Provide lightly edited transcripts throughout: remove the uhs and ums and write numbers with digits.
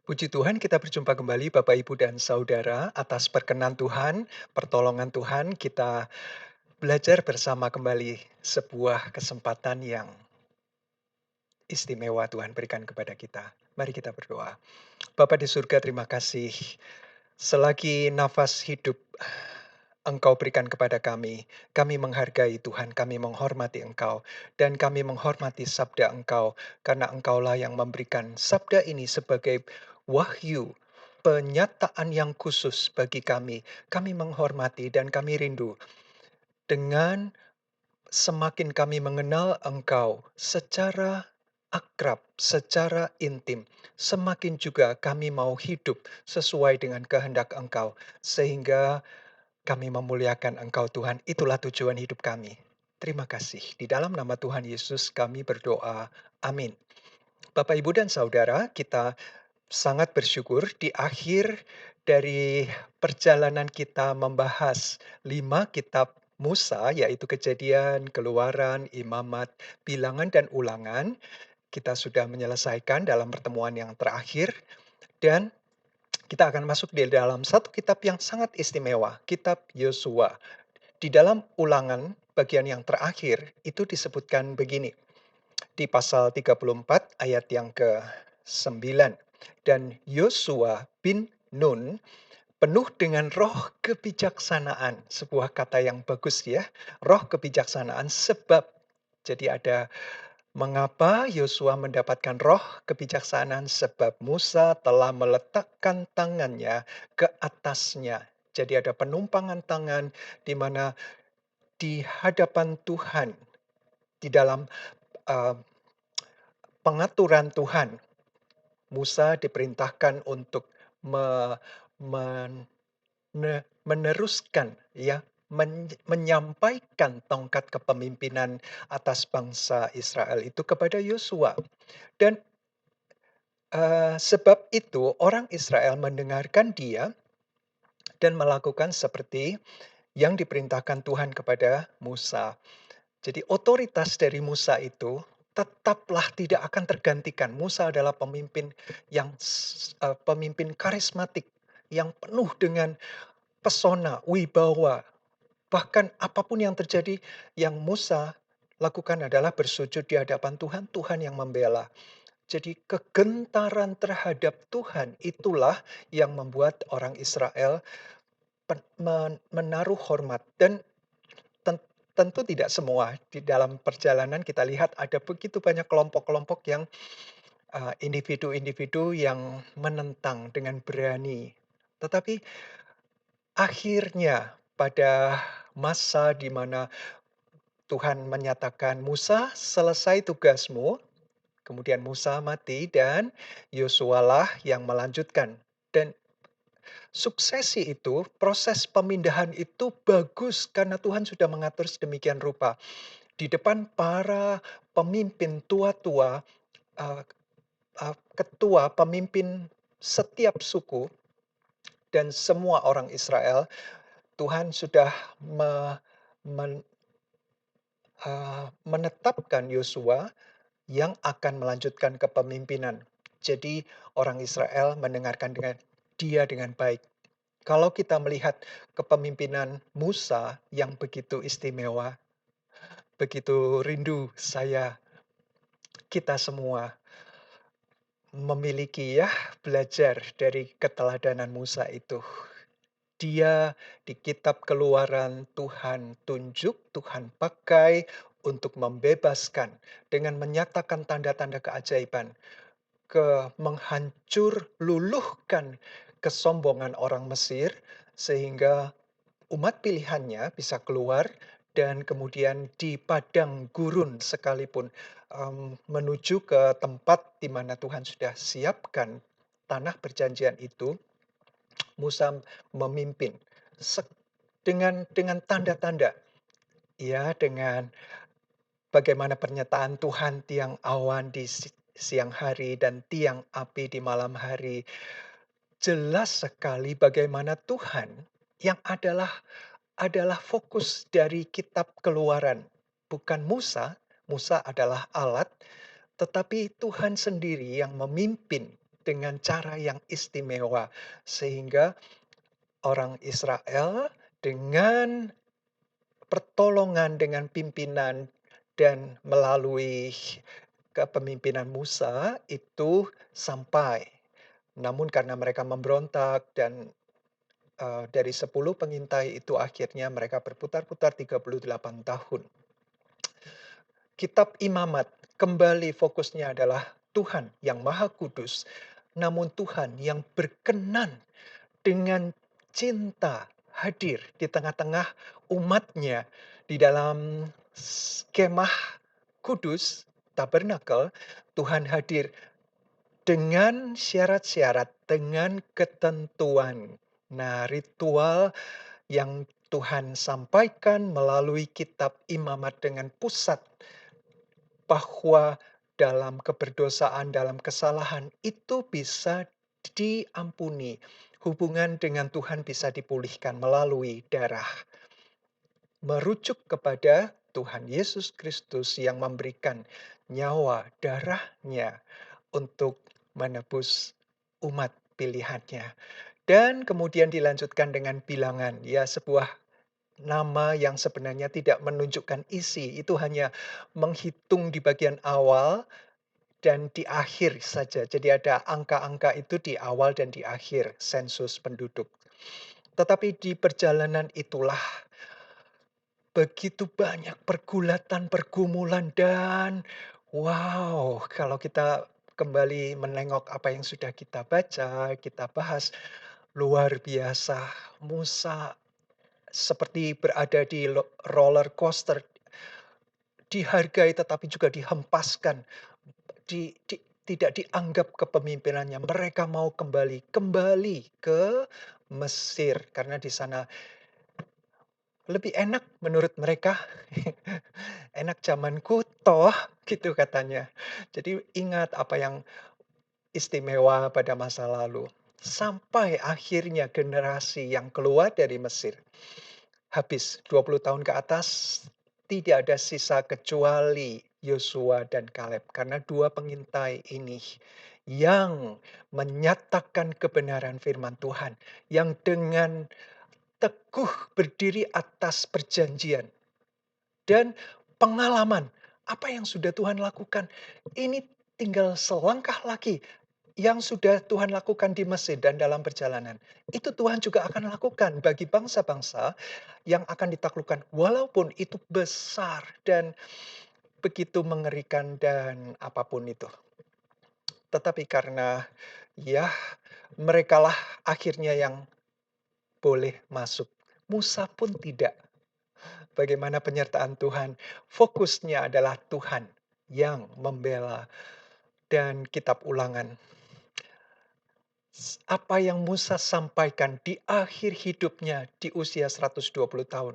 Puji Tuhan kita berjumpa kembali Bapak, Ibu, dan Saudara. Atas perkenan Tuhan, pertolongan Tuhan, kita belajar bersama kembali sebuah kesempatan yang istimewa Tuhan berikan kepada kita. Mari kita berdoa. Bapa di surga, terima kasih. Selagi nafas hidup Engkau berikan kepada kami menghargai Tuhan, kami menghormati Engkau, dan kami menghormati sabda Engkau, karena Engkaulah yang memberikan sabda ini sebagai wahyu, penyataan yang khusus bagi kami. Kami menghormati dan kami rindu dengan semakin kami mengenal Engkau secara akrab, secara intim, semakin juga kami mau hidup sesuai dengan kehendak Engkau, sehingga kami memuliakan Engkau Tuhan, itulah tujuan hidup kami. Terima kasih. Di dalam nama Tuhan Yesus kami berdoa. Amin. Bapak, Ibu, dan Saudara, kita sangat bersyukur di akhir dari perjalanan kita membahas 5 kitab Musa, yaitu Kejadian, Keluaran, Imamat, Bilangan, dan Ulangan. Kita sudah menyelesaikan dalam pertemuan yang terakhir dan kita akan masuk di dalam satu kitab yang sangat istimewa, kitab Yosua. Di dalam Ulangan bagian yang terakhir itu disebutkan begini, di pasal 34 ayat yang ke-9. Dan Yosua bin Nun penuh dengan roh kebijaksanaan, sebuah kata yang bagus ya, roh kebijaksanaan sebab jadi ada mengapa Yosua mendapatkan roh kebijaksanaan sebab Musa telah meletakkan tangannya ke atasnya. Jadi ada penumpangan tangan di mana di hadapan Tuhan, di dalam, eee, pengaturan Tuhan, Musa diperintahkan untuk me men meneruskan ya, menyampaikan tongkat kepemimpinan atas bangsa Israel itu kepada Yosua. Dan, sebab itu orang Israel mendengarkan dia dan melakukan seperti yang diperintahkan Tuhan kepada Musa. Jadi otoritas dari Musa itu tetaplah tidak akan tergantikan. Musa adalah pemimpin yang pemimpin karismatik yang penuh dengan pesona, wibawa. Bahkan apapun yang terjadi, yang Musa lakukan adalah bersujud di hadapan Tuhan, Tuhan yang membela. Jadi kegentaran terhadap Tuhan itulah yang membuat orang Israel menaruh hormat dan Ten tentu tidak semua. Di dalam perjalanan kita lihat ada begitu banyak kelompok-kelompok yang, individu-individu yang menentang dengan berani. Tetapi akhirnya pada masa di mana Tuhan menyatakan, "Musa, selesai tugasmu." Kemudian Musa mati dan Yosualah yang melanjutkan. Dan suksesi itu, proses pemindahan itu bagus karena Tuhan sudah mengatur sedemikian rupa. Di depan para pemimpin tua-tua, eee ketua pemimpin setiap suku dan semua orang Israel, Tuhan sudah me men menetapkan Yosua yang akan melanjutkan kepemimpinan. Jadi orang Israel mendengarkan dia dengan baik. Kalau kita melihat kepemimpinan Musa yang begitu istimewa, begitu rindu kita semua memiliki ya, belajar dari keteladanan Musa itu. Dia di kitab Keluaran Tuhan tunjuk, Tuhan pakai untuk membebaskan dengan menyatakan tanda-tanda keajaiban, menghancur luluhkan kesombongan orang Mesir sehingga umat pilihannya bisa keluar dan kemudian di padang gurun sekalipun, menuju ke tempat di mana Tuhan sudah siapkan tanah perjanjian itu, Musa memimpin sek dengan tanda-tanda, ya, dengan bagaimana pernyataan Tuhan tiang awan di siang hari dan tiang api di malam hari. Jelas sekali bagaimana Tuhan yang adalah fokus dari kitab Keluaran. Bukan Musa, Musa adalah alat, tetapi Tuhan sendiri yang memimpin. dengan cara yang istimewa. Sehingga orang Israel dengan pertolongan dengan pimpinan dan melalui kepemimpinan Musa itu sampai. Namun karena mereka memberontak dan dari 10 pengintai itu akhirnya mereka berputar-putar 38 tahun. Kitab Imamat kembali fokusnya adalah Tuhan yang Maha Kudus, namun Tuhan yang berkenan dengan cinta hadir di tengah-tengah umatnya di dalam kemah kudus, tabernakel, Tuhan hadir dengan syarat-syarat, dengan ketentuan. Nah, ritual yang Tuhan sampaikan melalui kitab Imamat dengan pusat bahwa dalam keberdosaan, dalam kesalahan itu bisa diampuni. Hubungan dengan Tuhan bisa dipulihkan melalui darah. Merujuk kepada Tuhan Yesus Kristus yang memberikan nyawa darahnya untuk menebus umat pilihannya. Dan kemudian dilanjutkan dengan bilangan, ya sebuah nama yang sebenarnya tidak menunjukkan isi, itu hanya menghitung di bagian awal dan di akhir saja. Jadi ada angka-angka itu di awal dan di akhir sensus penduduk. Tetapi di perjalanan itulah begitu banyak pergulatan, pergumulan dan wow, kalau kita kembali menengok apa yang sudah kita baca, kita bahas, luar biasa. Musa seperti berada di roller coaster, dihargai tetapi juga dihempaskan, tidak dianggap kepemimpinannya. Mereka mau kembali ke Mesir karena di sana lebih enak menurut mereka. Enak zamanku toh, gitu katanya. Jadi ingat apa yang istimewa pada masa lalu. Sampai akhirnya generasi yang keluar dari Mesir. Habis 20 tahun ke atas, tidak ada sisa kecuali Yosua dan Kaleb. Karena dua pengintai ini yang menyatakan kebenaran firman Tuhan. Yang dengan teguh berdiri atas perjanjian dan pengalaman. Apa yang sudah Tuhan lakukan, ini tinggal selangkah lagi yang sudah Tuhan lakukan di Mesir dan dalam perjalanan. Itu Tuhan juga akan lakukan bagi bangsa-bangsa yang akan ditaklukkan. Walaupun itu besar dan begitu mengerikan dan apapun itu. Tetapi karena ya merekalah akhirnya yang boleh masuk. Musa pun tidak. Bagaimana penyertaan Tuhan, fokusnya adalah Tuhan yang membela. Dan kitab Ulangan, apa yang Musa sampaikan di akhir hidupnya di usia 120 tahun,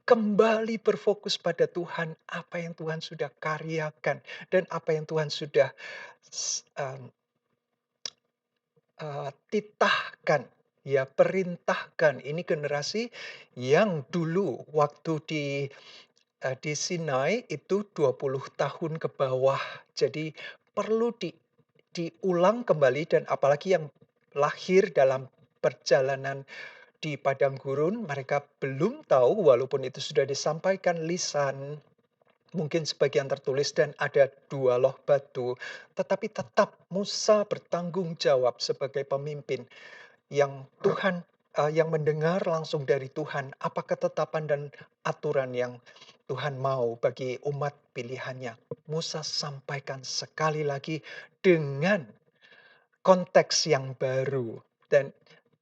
kembali berfokus pada Tuhan, apa yang Tuhan sudah karyakan dan apa yang Tuhan sudah s titahkan, ya perintahkan. Ini generasi yang dulu waktu di Sinai itu 20 tahun ke bawah. Jadi perlu diulang kembali dan apalagi yang lahir dalam perjalanan di padang gurun, mereka belum tahu walaupun itu sudah disampaikan lisan, mungkin sebagian tertulis dan ada 2 loh batu, tetapi tetap Musa bertanggung jawab sebagai pemimpin yang yang mendengar langsung dari Tuhan, apa ketetapan dan aturan yang Tuhan mau bagi umat pilihannya. Musa sampaikan sekali lagi dengan konteks yang baru dan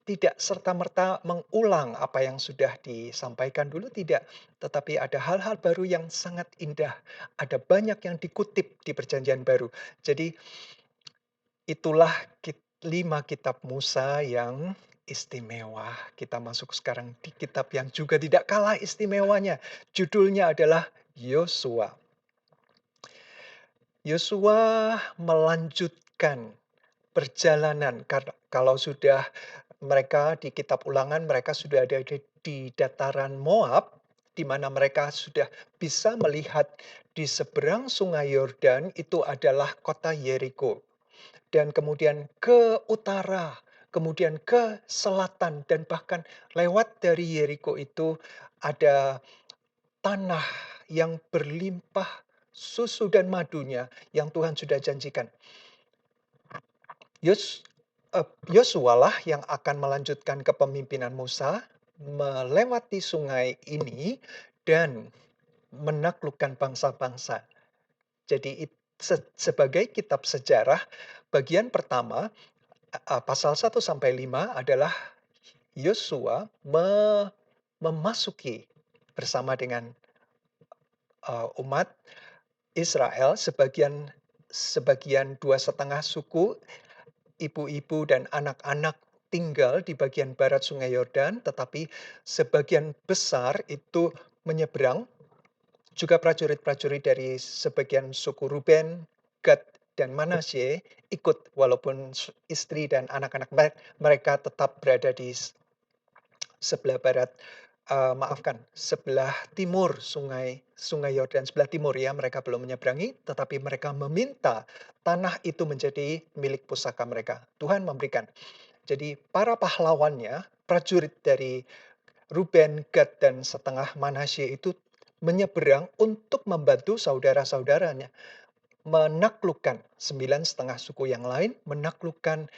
tidak serta-merta mengulang apa yang sudah disampaikan dulu, tidak. Tetapi ada hal-hal baru yang sangat indah. Ada banyak yang dikutip di Perjanjian Baru. Jadi itulah 5 kitab Musa yang istimewa. Kita masuk sekarang di kitab yang juga tidak kalah istimewanya. Judulnya adalah Yosua. Yosua melanjutkan perjalanan karena kalau sudah mereka di kitab Ulangan mereka sudah ada di dataran Moab di mana mereka sudah bisa melihat di seberang sungai Yordan itu adalah kota Yeriko. dan kemudian ke utara, kemudian ke selatan, dan bahkan lewat dari Yeriko itu ada tanah yang berlimpah susu dan madunya yang Tuhan sudah janjikan. Yos Yosualah yang akan melanjutkan kepemimpinan Musa, melewati sungai ini dan menaklukkan bangsa-bangsa. Jadi sebagai kitab sejarah, bagian pertama, pasal 1 sampai 5 adalah Yosua memasuki bersama dengan, umat Israel, sebagian sebagian 2,5 suku, ibu-ibu dan anak-anak tinggal di bagian barat Sungai Yordan, tetapi sebagian besar itu menyeberang, juga prajurit-prajurit dari sebagian suku Ruben, Gad, dan Manasye ikut, walaupun istri dan anak-anak mereka tetap berada di sebelah barat, maafkan, sebelah timur Sungai Yordan, sebelah timur ya, mereka belum menyeberangi, tetapi mereka meminta tanah itu menjadi milik pusaka mereka. Tuhan memberikan. Jadi para pahlawannya, prajurit dari Ruben, Gad, dan setengah Manasye itu menyeberang untuk membantu saudara-saudaranya menaklukkan 9,5 suku yang lain, menaklukkan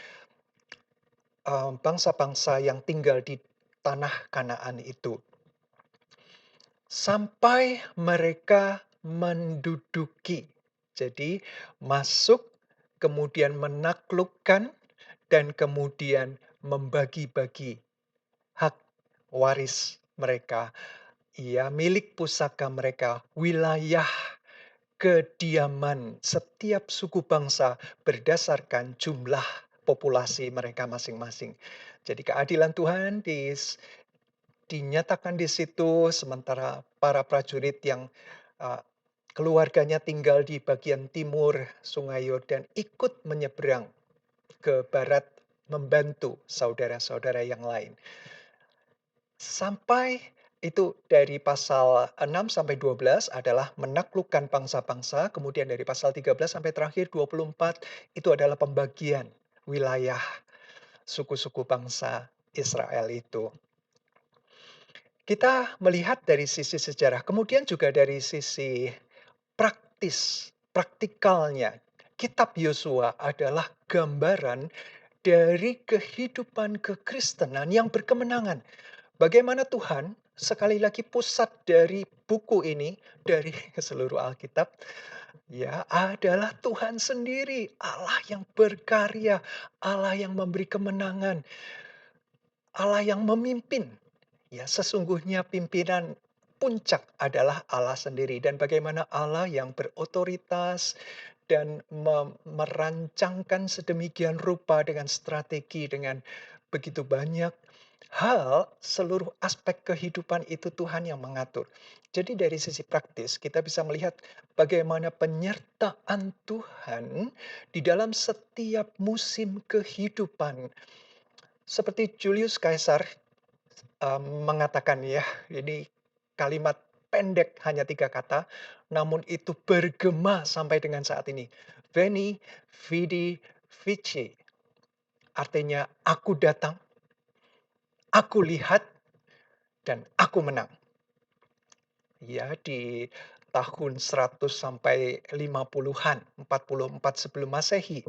bangsa-bangsa yang tinggal di tanah Kanaan itu. Sampai mereka menduduki. Jadi masuk, kemudian menaklukkan, dan kemudian membagi-bagi hak waris mereka. Ya, milik pusaka mereka, wilayah kediaman setiap suku bangsa berdasarkan jumlah populasi mereka masing-masing. Jadi keadilan Tuhan dinyatakan di situ, sementara para prajurit yang, eee, keluarganya tinggal di bagian timur Sungai Yordan ikut menyeberang ke barat membantu saudara-saudara yang lain. Sampai itu dari pasal 6 sampai 12 adalah menaklukkan bangsa-bangsa, kemudian dari pasal 13 sampai terakhir 24 itu adalah pembagian wilayah suku-suku bangsa Israel itu. Kita melihat dari sisi sejarah, kemudian juga dari sisi praktikalnya. Kitab Yosua adalah gambaran dari kehidupan kekristenan yang berkemenangan. Bagaimana Tuhan, sekali lagi pusat dari buku ini, dari seluruh Alkitab, ya, adalah Tuhan sendiri, Allah yang berkarya, Allah yang memberi kemenangan, Allah yang memimpin. Ya, sesungguhnya pimpinan puncak adalah Allah sendiri, dan bagaimana Allah yang berotoritas dan merancangkan sedemikian rupa dengan strategi, dengan begitu banyak hal, seluruh aspek kehidupan itu Tuhan yang mengatur. Jadi dari sisi praktis kita bisa melihat bagaimana penyertaan Tuhan di dalam setiap musim kehidupan. Seperti Julius Caesar mengatakan ya, ini kalimat pendek hanya 3 kata, namun itu bergema sampai dengan saat ini. Veni, vidi, vici. Artinya aku datang, aku lihat, dan aku menang. Ya, di tahun 100 sampai 50-an, 44 sebelum Masehi,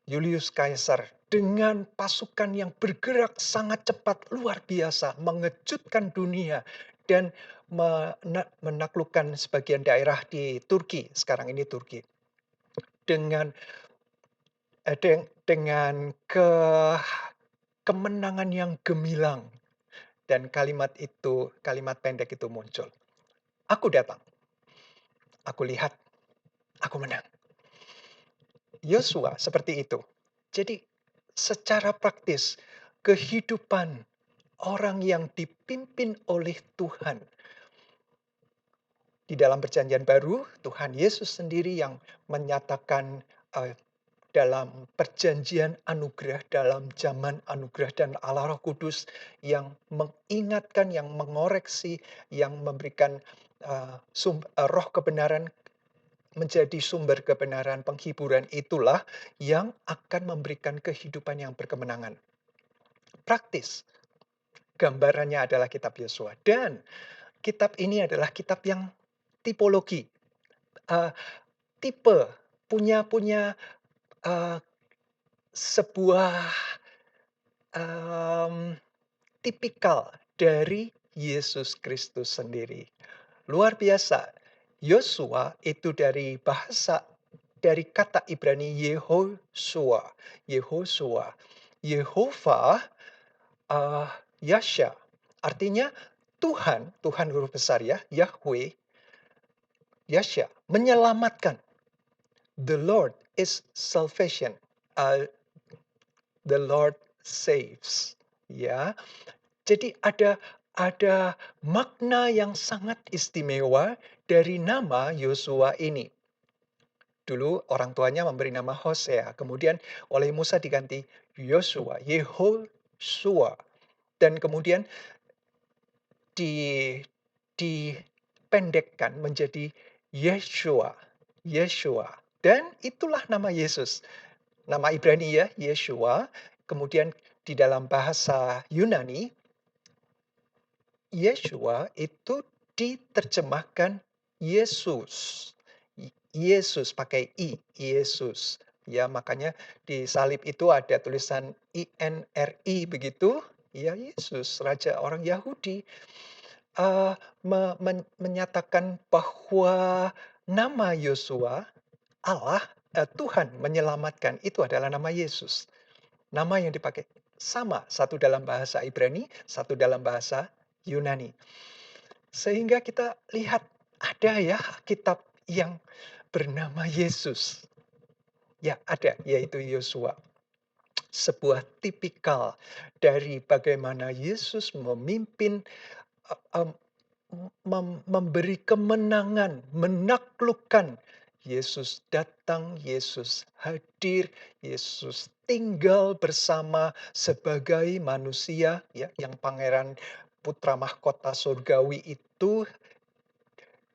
Julius Caesar dengan pasukan yang bergerak sangat cepat, luar biasa, mengejutkan dunia dan menaklukkan sebagian daerah di Turki, sekarang ini Turki. Dengan kemenangan yang gemilang, dan kalimat pendek itu muncul. Aku datang, aku lihat, aku menang. Yosua seperti itu. Jadi secara praktis, kehidupan orang yang dipimpin oleh Tuhan. Di dalam Perjanjian Baru, Tuhan Yesus sendiri yang menyatakan, dalam perjanjian anugerah, dalam zaman anugerah, dan Allah Roh Kudus yang mengingatkan, yang mengoreksi, yang memberikan, roh kebenaran menjadi sumber kebenaran, penghiburan itulah yang akan memberikan kehidupan yang berkemenangan. Praktis, gambarannya adalah kitab Yosua dan kitab ini adalah kitab yang tipologi, eee, tipe, punya punya, eee, sebuah, mmm, tipikal dari Yesus Kristus sendiri. Luar biasa. Yosua itu dari kata Ibrani Yehoshua. Yehoshua. Yehova, eee, Yasha. Artinya Tuhan, Tuhan huruf besar ya, Yahweh, Yasha, menyelamatkan. The Lord is salvation. Eee, the Lord saves. Ya. Jadi ada makna yang sangat istimewa dari nama Yosua ini. Dulu orang tuanya memberi nama Hosea, kemudian oleh Musa diganti Yosua, Yehoshua, dan kemudian di dipendekkan menjadi Yeshua, Yeshua, dan itulah nama Yesus. Nama Ibrani ya, Yeshua, kemudian di dalam bahasa Yunani Yeshua itu diterjemahkan Yesus. Yesus pakai I, Yesus. Ya, makanya di salib itu ada tulisan INRI begitu. Ya, Yesus, raja orang Yahudi. Eee, menyatakan bahwa nama Yosua, Allah, Tuhan menyelamatkan, itu adalah nama Yesus. Nama yang dipakai sama, satu dalam bahasa Ibrani, satu dalam bahasa Yunani. Sehingga kita lihat ada ya kitab yang bernama Yesus. Ya ada, yaitu Yosua. Sebuah tipikal dari bagaimana Yesus memimpin, e em, memberi kemenangan, menaklukkan. Yesus datang, Yesus hadir, Yesus tinggal bersama sebagai manusia ya, yang pangeran putra mahkota surgawi itu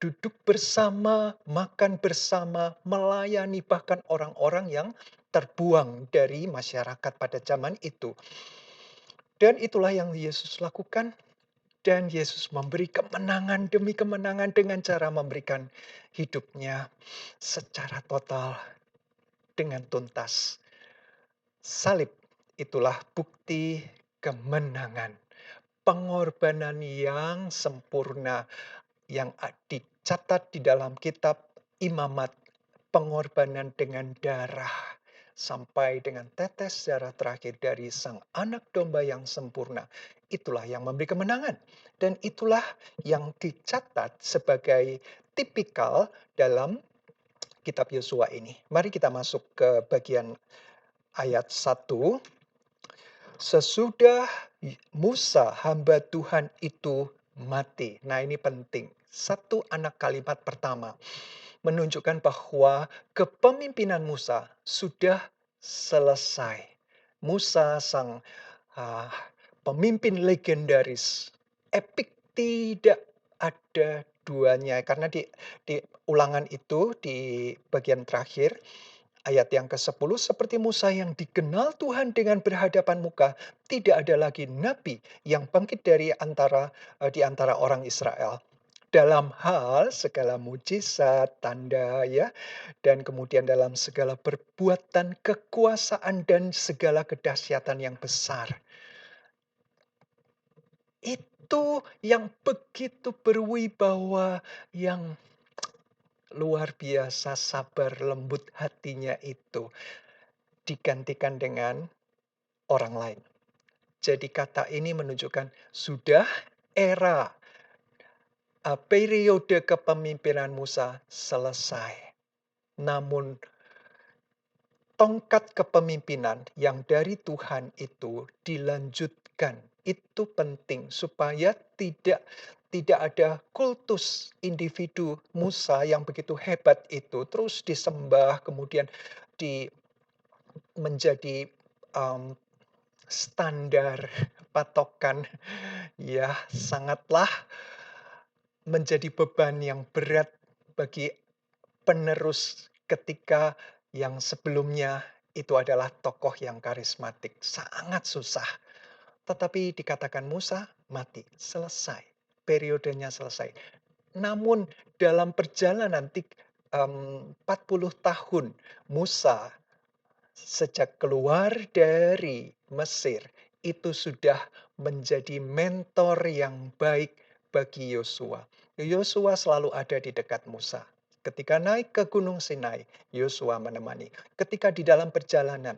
duduk bersama, makan bersama, melayani bahkan orang-orang yang terbuang dari masyarakat pada zaman itu. Dan itulah yang Yesus lakukan dan Yesus memberi kemenangan demi kemenangan dengan cara memberikan hidupnya secara total dengan tuntas. Salib itulah bukti kemenangan, pengorbanan yang sempurna yang dicatat di dalam kitab Imamat, pengorbanan dengan darah sampai dengan tetes darah terakhir dari sang anak domba yang sempurna. Itulah yang memberi kemenangan dan itulah yang dicatat sebagai tipikal dalam kitab Yosua ini. Mari kita masuk ke bagian ayat 1. Sesudah Musa hamba Tuhan itu mati. Nah, ini penting. Satu anak kalimat pertama menunjukkan bahwa kepemimpinan Musa sudah selesai. Musa sang ah, pemimpin legendaris, epik, tidak ada duanya karena di ulangan itu di bagian terakhir ayat yang ke-10, seperti Musa yang dikenal Tuhan dengan berhadapan muka, tidak ada lagi nabi yang bangkit di antara orang Israel. Dalam hal segala mujizat, tanda ya, dan kemudian dalam segala perbuatan kekuasaan dan segala kedahsyatan yang besar. Itu yang begitu berwibawa, yang luar biasa sabar lembut hatinya itu. Digantikan dengan orang lain. Jadi kata ini menunjukkan sudah era, periode kepemimpinan Musa selesai. Namun tongkat kepemimpinan yang dari Tuhan itu dilanjutkan. Itu penting supaya tidak ada kultus individu Musa yang begitu hebat itu terus disembah kemudian di menjadi, mmm, standar patokan, ya sangatlah menjadi beban yang berat bagi penerus ketika yang sebelumnya itu adalah tokoh yang karismatik, sangat susah. Tetapi dikatakan Musa mati, selesai, periodenya selesai. Namun dalam perjalanan 40 tahun Musa sejak keluar dari Mesir, itu sudah menjadi mentor yang baik bagi Yosua. Yosua selalu ada di dekat Musa. Ketika naik ke Gunung Sinai, Yosua menemani. Ketika di dalam perjalanan,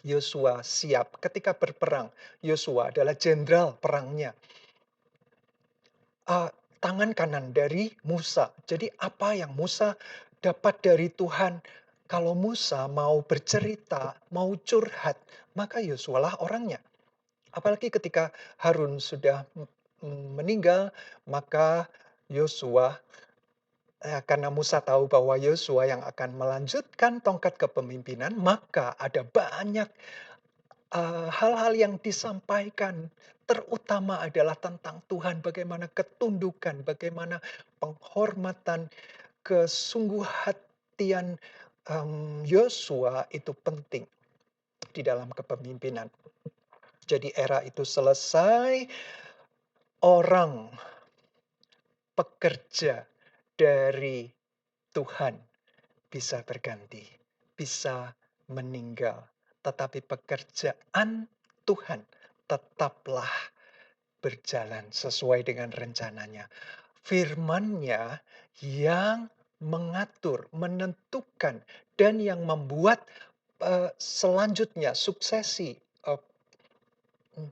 Yosua siap. Ketika berperang, Yosua adalah jenderal perangnya. Eee, tangan kanan dari Musa. Jadi apa yang Musa dapat dari Tuhan, kalau Musa mau bercerita, mau curhat, maka Yosualah orangnya. Apalagi ketika Harun sudah meninggal, maka Yosua, karena Musa tahu bahwa Yosua yang akan melanjutkan tongkat kepemimpinan, maka ada banyak hal-hal yang disampaikan, terutama adalah tentang Tuhan, bagaimana ketundukan, bagaimana penghormatan, kesungguh hatian, Yosua itu penting di dalam kepemimpinan. Jadi era itu selesai, orang pekerja dari Tuhan bisa berganti, bisa meninggal, tetapi pekerjaan Tuhan tetaplah berjalan sesuai dengan rencananya. Firman-Nya yang mengatur, menentukan, dan yang membuat, selanjutnya suksesi, mmm,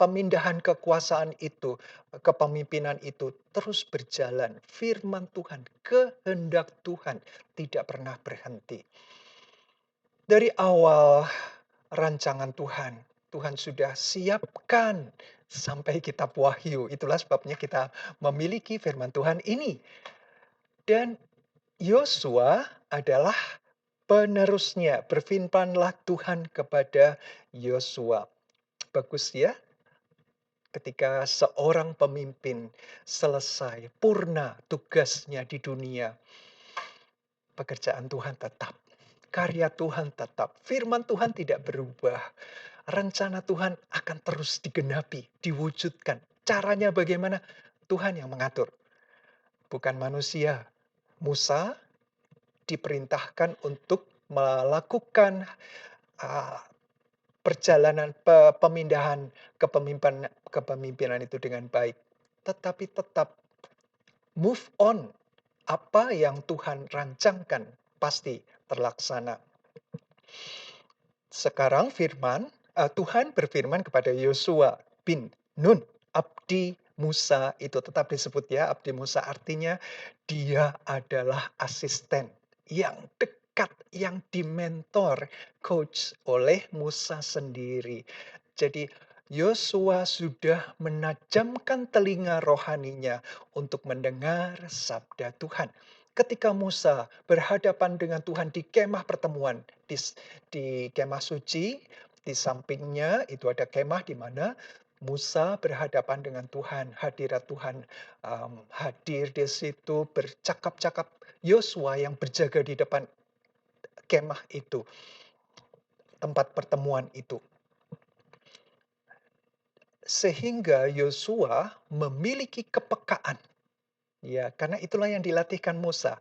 pemindahan kekuasaan itu, kepemimpinan itu terus berjalan. Firman Tuhan, kehendak Tuhan tidak pernah berhenti. Dari awal rancangan Tuhan, Tuhan sudah siapkan sampai kitab Wahyu. Itulah sebabnya kita memiliki firman Tuhan ini. Dan Yosua adalah penerusnya. Berfirmanlah Tuhan kepada Yosua. Bagus ya, ketika seorang pemimpin selesai, purna tugasnya di dunia, pekerjaan Tuhan tetap. Karya Tuhan tetap. Firman Tuhan tidak berubah. Rencana Tuhan akan terus digenapi, diwujudkan. Caranya bagaimana? Tuhan yang mengatur, bukan manusia. Musa diperintahkan untuk melakukan uh, perjalanan pemindahan kepemimpinan itu dengan baik. Tetapi tetap move on. Apa yang Tuhan rancangkan pasti terlaksana. Sekarang Tuhan berfirman kepada Yosua bin Nun, abdi Musa, itu tetap disebut ya, abdi Musa, artinya dia adalah asisten yang dekat, yang dimentor, coach oleh Musa sendiri. Jadi Yosua sudah menajamkan telinga rohaninya untuk mendengar sabda Tuhan. Ketika Musa berhadapan dengan Tuhan di kemah pertemuan, di kemah suci, di sampingnya itu ada kemah di mana Musa berhadapan dengan Tuhan, hadirat Tuhan hadir di situ, bercakap-cakap. Yosua yang berjaga di depan kemah itu, tempat pertemuan itu. Sehingga Yosua memiliki kepekaan. Ya, karena itulah yang dilatihkan Musa.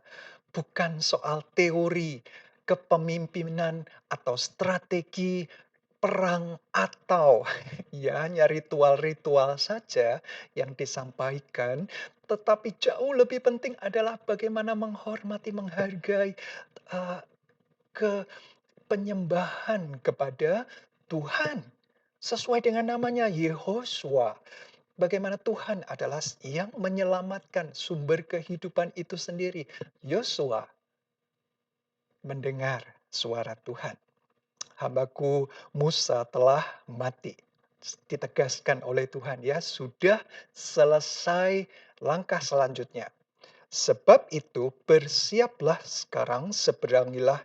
Bukan soal teori kepemimpinan atau strategi perang atau ya hanya ritual-ritual saja yang disampaikan, tetapi jauh lebih penting adalah bagaimana menghormati, menghargai, eee, penyembahan kepada Tuhan. Sesuai dengan namanya Yehosua. Bagaimana Tuhan adalah yang menyelamatkan sumber kehidupan itu sendiri. Yosua mendengar suara Tuhan. Hambaku Musa telah mati. Ditegaskan oleh Tuhan, ya sudah selesai langkah selanjutnya. Sebab itu bersiaplah sekarang, seberangilah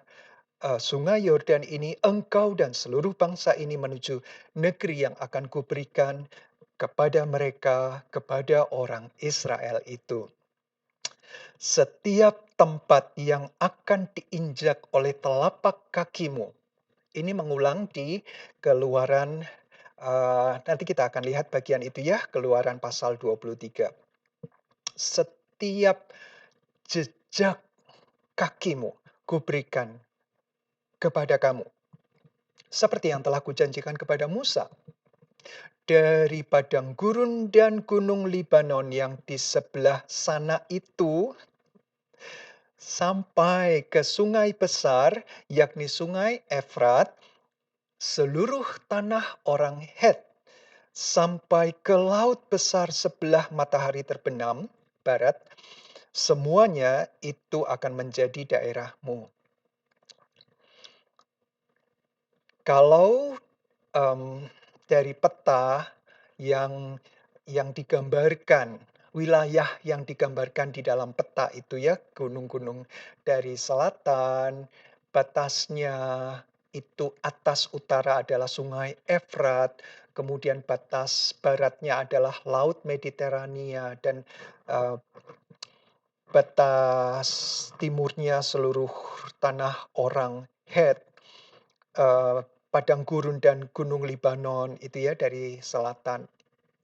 sungai Yordan ini, engkau dan seluruh bangsa ini menuju negeri yang akan kuberikan kepada mereka, kepada orang Israel itu. Setiap tempat yang akan diinjak oleh telapak kakimu. Ini mengulang di Keluaran, nanti kita akan lihat bagian itu ya, Keluaran pasal 23. Setiap jejak kakimu kuberikan kepada kamu, seperti yang telah kujanjikan kepada Musa. Dari padang gurun dan gunung Libanon yang di sebelah sana itu, sampai ke sungai besar, yakni sungai Efrat, seluruh tanah orang Het, sampai ke laut besar sebelah matahari terbenam, barat, semuanya itu akan menjadi daerahmu. Kalau, dari peta yang digambarkan, wilayah yang digambarkan di dalam peta itu ya, gunung-gunung dari selatan, batasnya itu atas utara adalah Sungai Efrat, kemudian batas baratnya adalah Laut Mediterania dan, eee, batas timurnya seluruh tanah orang Het. Padang gurun dan gunung Libanon itu ya dari selatan.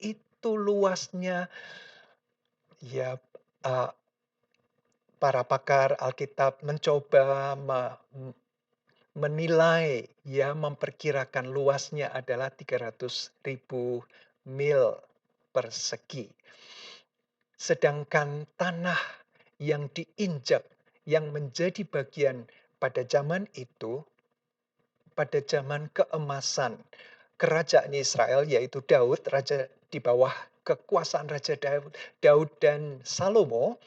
Itu luasnya ya, eee, para pakar Alkitab mencoba menilai ya, memperkirakan luasnya adalah 300.000 mil persegi. Sedangkan tanah yang diinjak, yang menjadi bagian pada zaman itu, pada zaman keemasan kerajaan Israel, yaitu Daud, raja di bawah kekuasaan Raja Daud dan Salomo,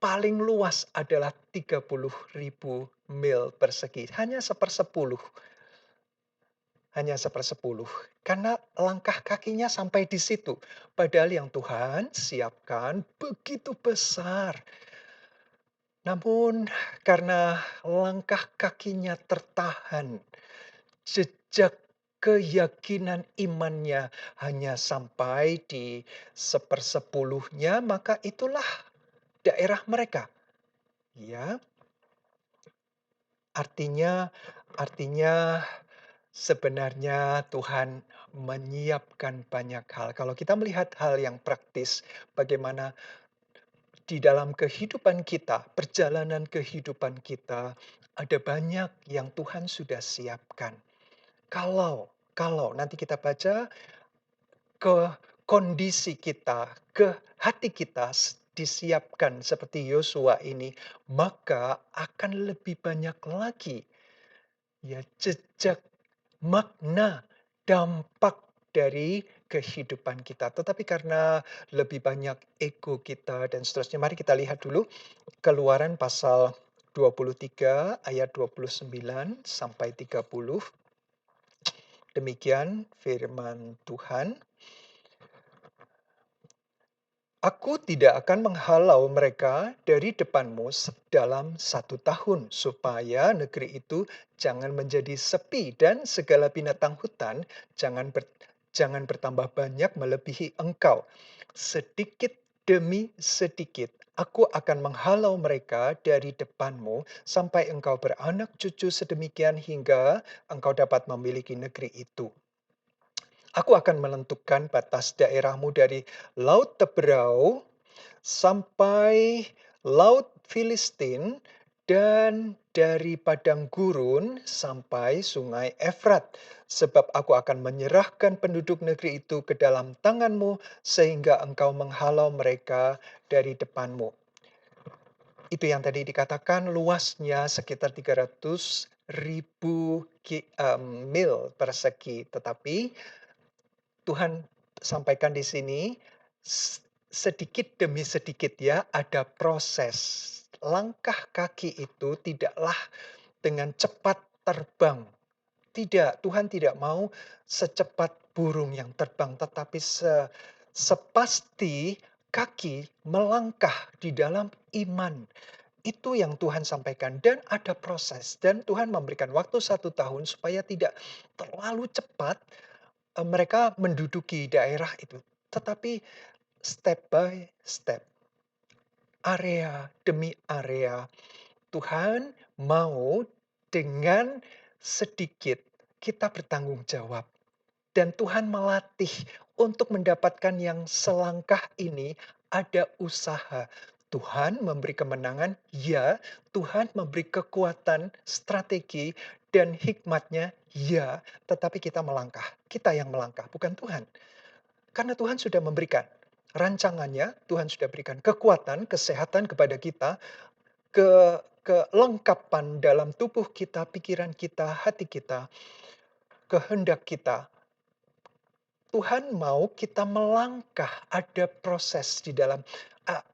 paling luas adalah 30.000 mil persegi, hanya sepersepuluh, karena langkah kakinya sampai di situ. Padahal yang Tuhan siapkan begitu besar. Namun karena langkah kakinya tertahan, jejak keyakinan imannya hanya sampai di sepersepuluhnya, maka itulah daerah mereka. Ya, artinya artinya sebenarnya Tuhan menyiapkan banyak hal. Kalau kita melihat hal yang praktis, bagaimana di dalam kehidupan kita, perjalanan kehidupan kita, ada banyak yang Tuhan sudah siapkan. Kalau nanti kita baca ke kondisi kita, ke hati kita disiapkan seperti Yosua ini, maka akan lebih banyak lagi ya jejak, makna, dampak dari kehidupan kita. Tetapi karena lebih banyak ego kita dan seterusnya, mari kita lihat dulu Keluaran pasal 23 ayat 29 sampai 30. Demikian firman Tuhan. Aku tidak akan menghalau mereka dari depanmu dalam 1 tahun, supaya negeri itu jangan menjadi sepi dan segala binatang hutan jangan bertambah banyak melebihi engkau. Sedikit demi sedikit aku akan menghalau mereka dari depanmu sampai engkau beranak cucu sedemikian hingga engkau dapat memiliki negeri itu. Aku akan menentukan batas daerahmu dari Laut Teberau sampai Laut Filistin dan dari padang gurun sampai Sungai Efrat. Sebab aku akan menyerahkan penduduk negeri itu ke dalam tanganmu sehingga engkau menghalau mereka dari depanmu. Itu yang tadi dikatakan luasnya sekitar 300.000 mil persegi. Tetapi Tuhan sampaikan di sini, sedikit demi sedikit ya, ada proses. Langkah kaki itu tidaklah dengan cepat terbang. Tidak, Tuhan tidak mau secepat burung yang terbang, tetapi sepasti kaki melangkah di dalam iman. Itu yang Tuhan sampaikan dan ada proses. Dan Tuhan memberikan waktu 1 tahun supaya tidak terlalu cepat mereka menduduki daerah itu, tetapi step by step. area demi area. Tuhan mau dengan sedikit kita bertanggung jawab. Dan Tuhan melatih untuk mendapatkan yang selangkah ini ada usaha. Tuhan memberi kemenangan, ya. Tuhan memberi kekuatan, strategi, dan hikmatnya, ya. Tetapi kita melangkah. Kita yang melangkah, bukan Tuhan. Karena Tuhan sudah memberikan rancangannya, Tuhan sudah berikan kekuatan, kesehatan kepada kita, kelengkapan dalam tubuh kita, pikiran kita, hati kita, kehendak kita. Tuhan mau kita melangkah, ada proses di dalam,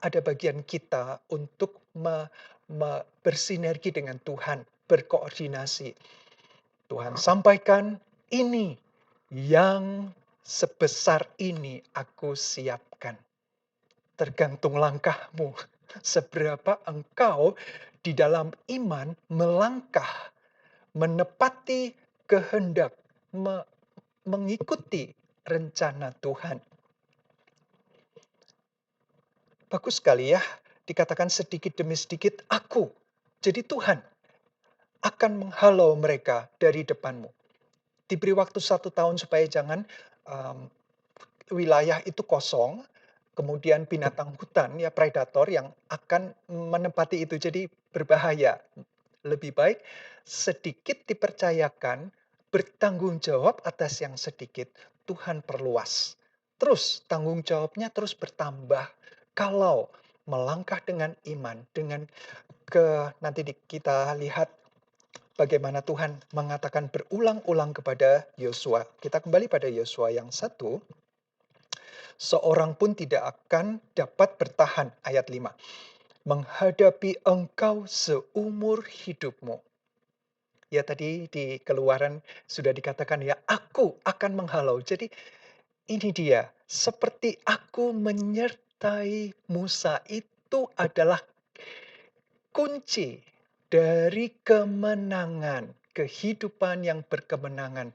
ada bagian kita untuk bersinergi dengan Tuhan, berkoordinasi. Tuhan sampaikan, "Ini yang sebesar ini aku siapkan." Tergantung langkahmu, seberapa engkau di dalam iman melangkah, menepati kehendak, mengikuti rencana Tuhan. Bagus sekali ya, dikatakan sedikit demi sedikit aku. Jadi Tuhan akan menghalau mereka dari depanmu. Diberi waktu 1 tahun supaya jangan um, wilayah itu kosong, kemudian binatang hutan, ya predator yang akan menempati itu. Jadi berbahaya. Lebih baik sedikit dipercayakan, bertanggung jawab atas yang sedikit. Tuhan perluas. Terus tanggung jawabnya terus bertambah. Kalau melangkah dengan iman, dengan nanti kita lihat bagaimana Tuhan mengatakan berulang-ulang kepada Yosua. Kita kembali pada Yosua yang 1. Seorang pun tidak akan dapat bertahan, ayat 5. Menghadapi engkau seumur hidupmu. Ya tadi di Keluaran sudah dikatakan ya, aku akan menghalau. Jadi ini dia, seperti aku menyertai Musa itu adalah kunci dari kemenangan, kehidupan yang berkemenangan,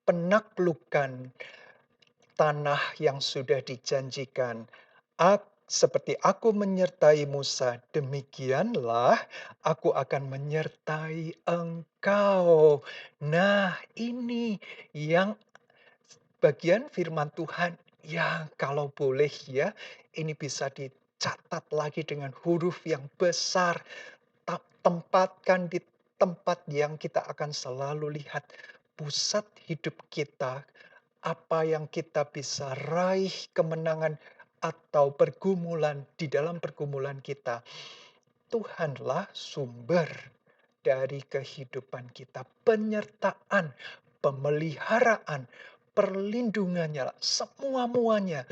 penaklukan tanah yang sudah dijanjikan. Seperti aku menyertai Musa, demikianlah aku akan menyertai engkau. Nah, ini yang bagian firman Tuhan yang kalau boleh ya, ini bisa dicatat lagi dengan huruf yang besar. Tempatkan di tempat yang kita akan selalu lihat pusat hidup kita, apa yang kita bisa raih kemenangan atau pergumulan di dalam pergumulan kita. Tuhanlah sumber dari kehidupan kita, penyertaan, pemeliharaan, perlindungannya, semua-muanya.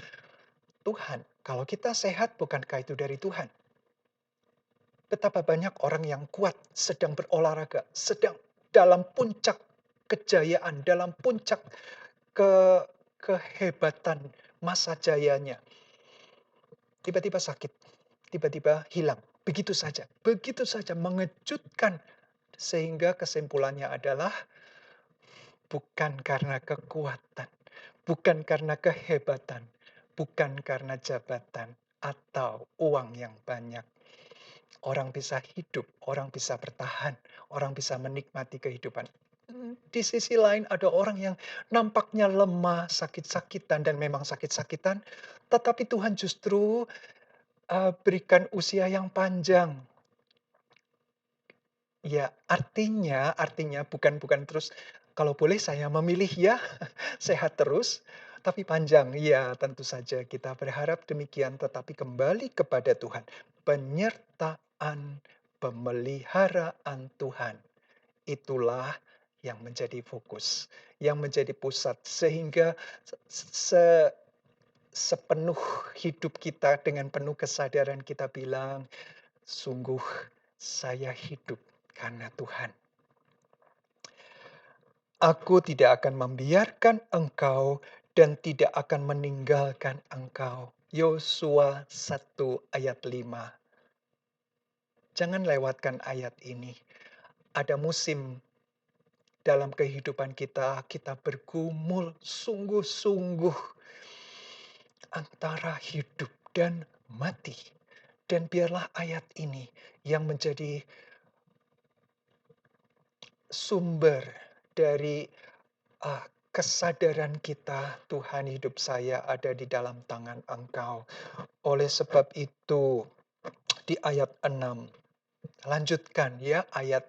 Tuhan, kalau kita sehat bukankah itu dari Tuhan? Betapa banyak orang yang kuat sedang berolahraga, sedang dalam puncak kejayaan, dalam puncak ke kehebatan masa jayanya. Tiba-tiba sakit, tiba-tiba hilang. Begitu saja mengejutkan. Sehingga kesimpulannya adalah bukan karena kekuatan, bukan karena kehebatan, bukan karena jabatan atau uang yang banyak. Orang bisa hidup, orang bisa bertahan, orang bisa menikmati kehidupan. Di sisi lain ada orang yang nampaknya lemah, sakit-sakitan dan memang sakit-sakitan, tetapi Tuhan justru, berikan usia yang panjang. Ya, artinya bukan terus, kalau boleh saya memilih ya sehat terus, tapi panjang. Ya, tentu saja kita berharap demikian, tetapi kembali kepada Tuhan. Penyertaan, pemeliharaan Tuhan. Itulah yang menjadi fokus, yang menjadi pusat. Sehingga sepenuh hidup kita dengan penuh kesadaran kita bilang, sungguh saya hidup karena Tuhan. Aku tidak akan membiarkan engkau dan tidak akan meninggalkan engkau. Yosua 1 ayat 5. Jangan lewatkan ayat ini. Ada musim dalam kehidupan kita, kita bergumul sungguh-sungguh antara hidup dan mati. Dan biarlah ayat ini yang menjadi sumber dari kesadaran kita, Tuhan, hidup saya ada di dalam tangan Engkau. Oleh sebab itu, di ayat 6, lanjutkan ya ayat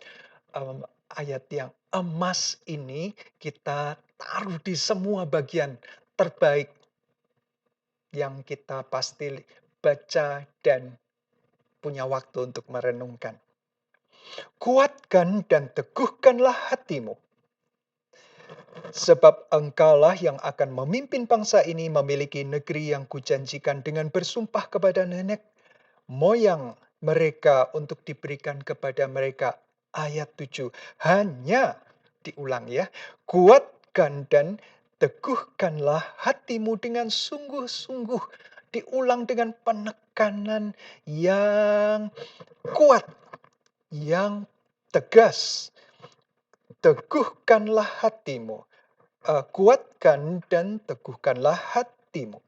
yang emas ini kita taruh di semua bagian terbaik yang kita pasti baca dan punya waktu untuk merenungkan. Kuatkan dan teguhkanlah hatimu, sebab engkaulah yang akan memimpin bangsa ini memiliki negeri yang kujanjikan dengan bersumpah kepada nenek moyang mereka untuk diberikan kepada mereka. Ayat 7. Hanya diulang ya. Kuatkan dan teguhkanlah hatimu dengan sungguh-sungguh. Diulang dengan penekanan yang kuat, yang tegas. Teguhkanlah hatimu. Kuatkan dan teguhkanlah hatimu.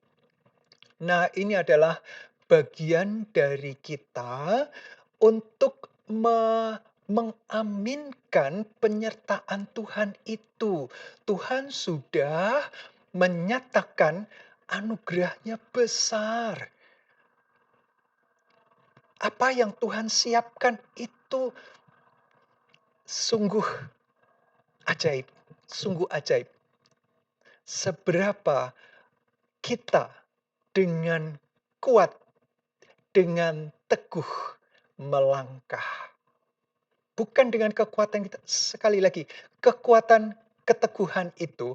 Nah, ini adalah bagian dari kita untuk mengaminkan penyertaan Tuhan itu. Tuhan sudah menyatakan anugerahnya besar. Apa yang Tuhan siapkan itu sungguh ajaib, sungguh ajaib. Seberapa kita dengan kuat, dengan teguh melangkah. Bukan dengan kekuatan kita. Sekali lagi, kekuatan keteguhan itu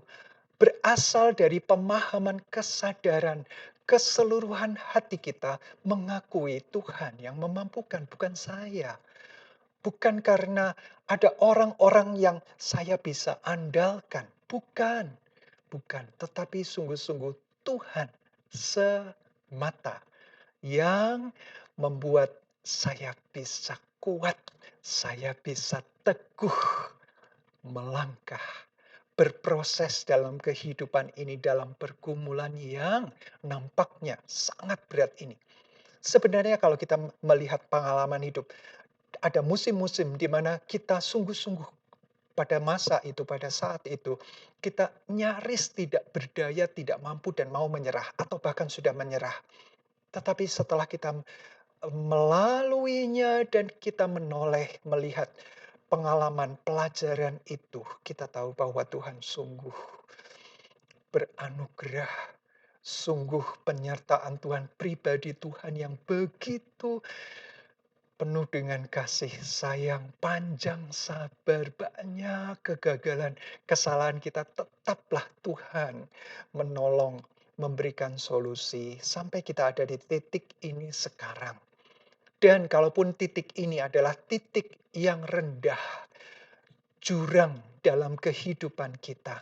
berasal dari pemahaman, kesadaran, keseluruhan hati kita mengakui Tuhan yang memampukan, bukan saya. Bukan karena ada orang-orang yang saya bisa andalkan. Bukan. Bukan. Tetapi sungguh-sungguh Tuhan semata yang membuat saya bisa kuat, saya bisa teguh melangkah, berproses dalam kehidupan ini, dalam pergumulan yang nampaknya sangat berat ini. Sebenarnya kalau kita melihat pengalaman hidup, ada musim-musim di mana kita sungguh-sungguh pada masa itu, pada saat itu, kita nyaris tidak berdaya, tidak mampu dan mau menyerah atau bahkan sudah menyerah. Tetapi setelah kita melaluinya dan kita menoleh melihat pengalaman pelajaran itu, kita tahu bahwa Tuhan sungguh beranugerah, sungguh penyertaan Tuhan, pribadi Tuhan yang begitu penuh dengan kasih sayang, panjang sabar, banyak kegagalan, kesalahan kita, tetaplah Tuhan menolong, memberikan solusi sampai kita ada di titik ini sekarang. Dan kalaupun titik ini adalah titik yang rendah, jurang dalam kehidupan kita,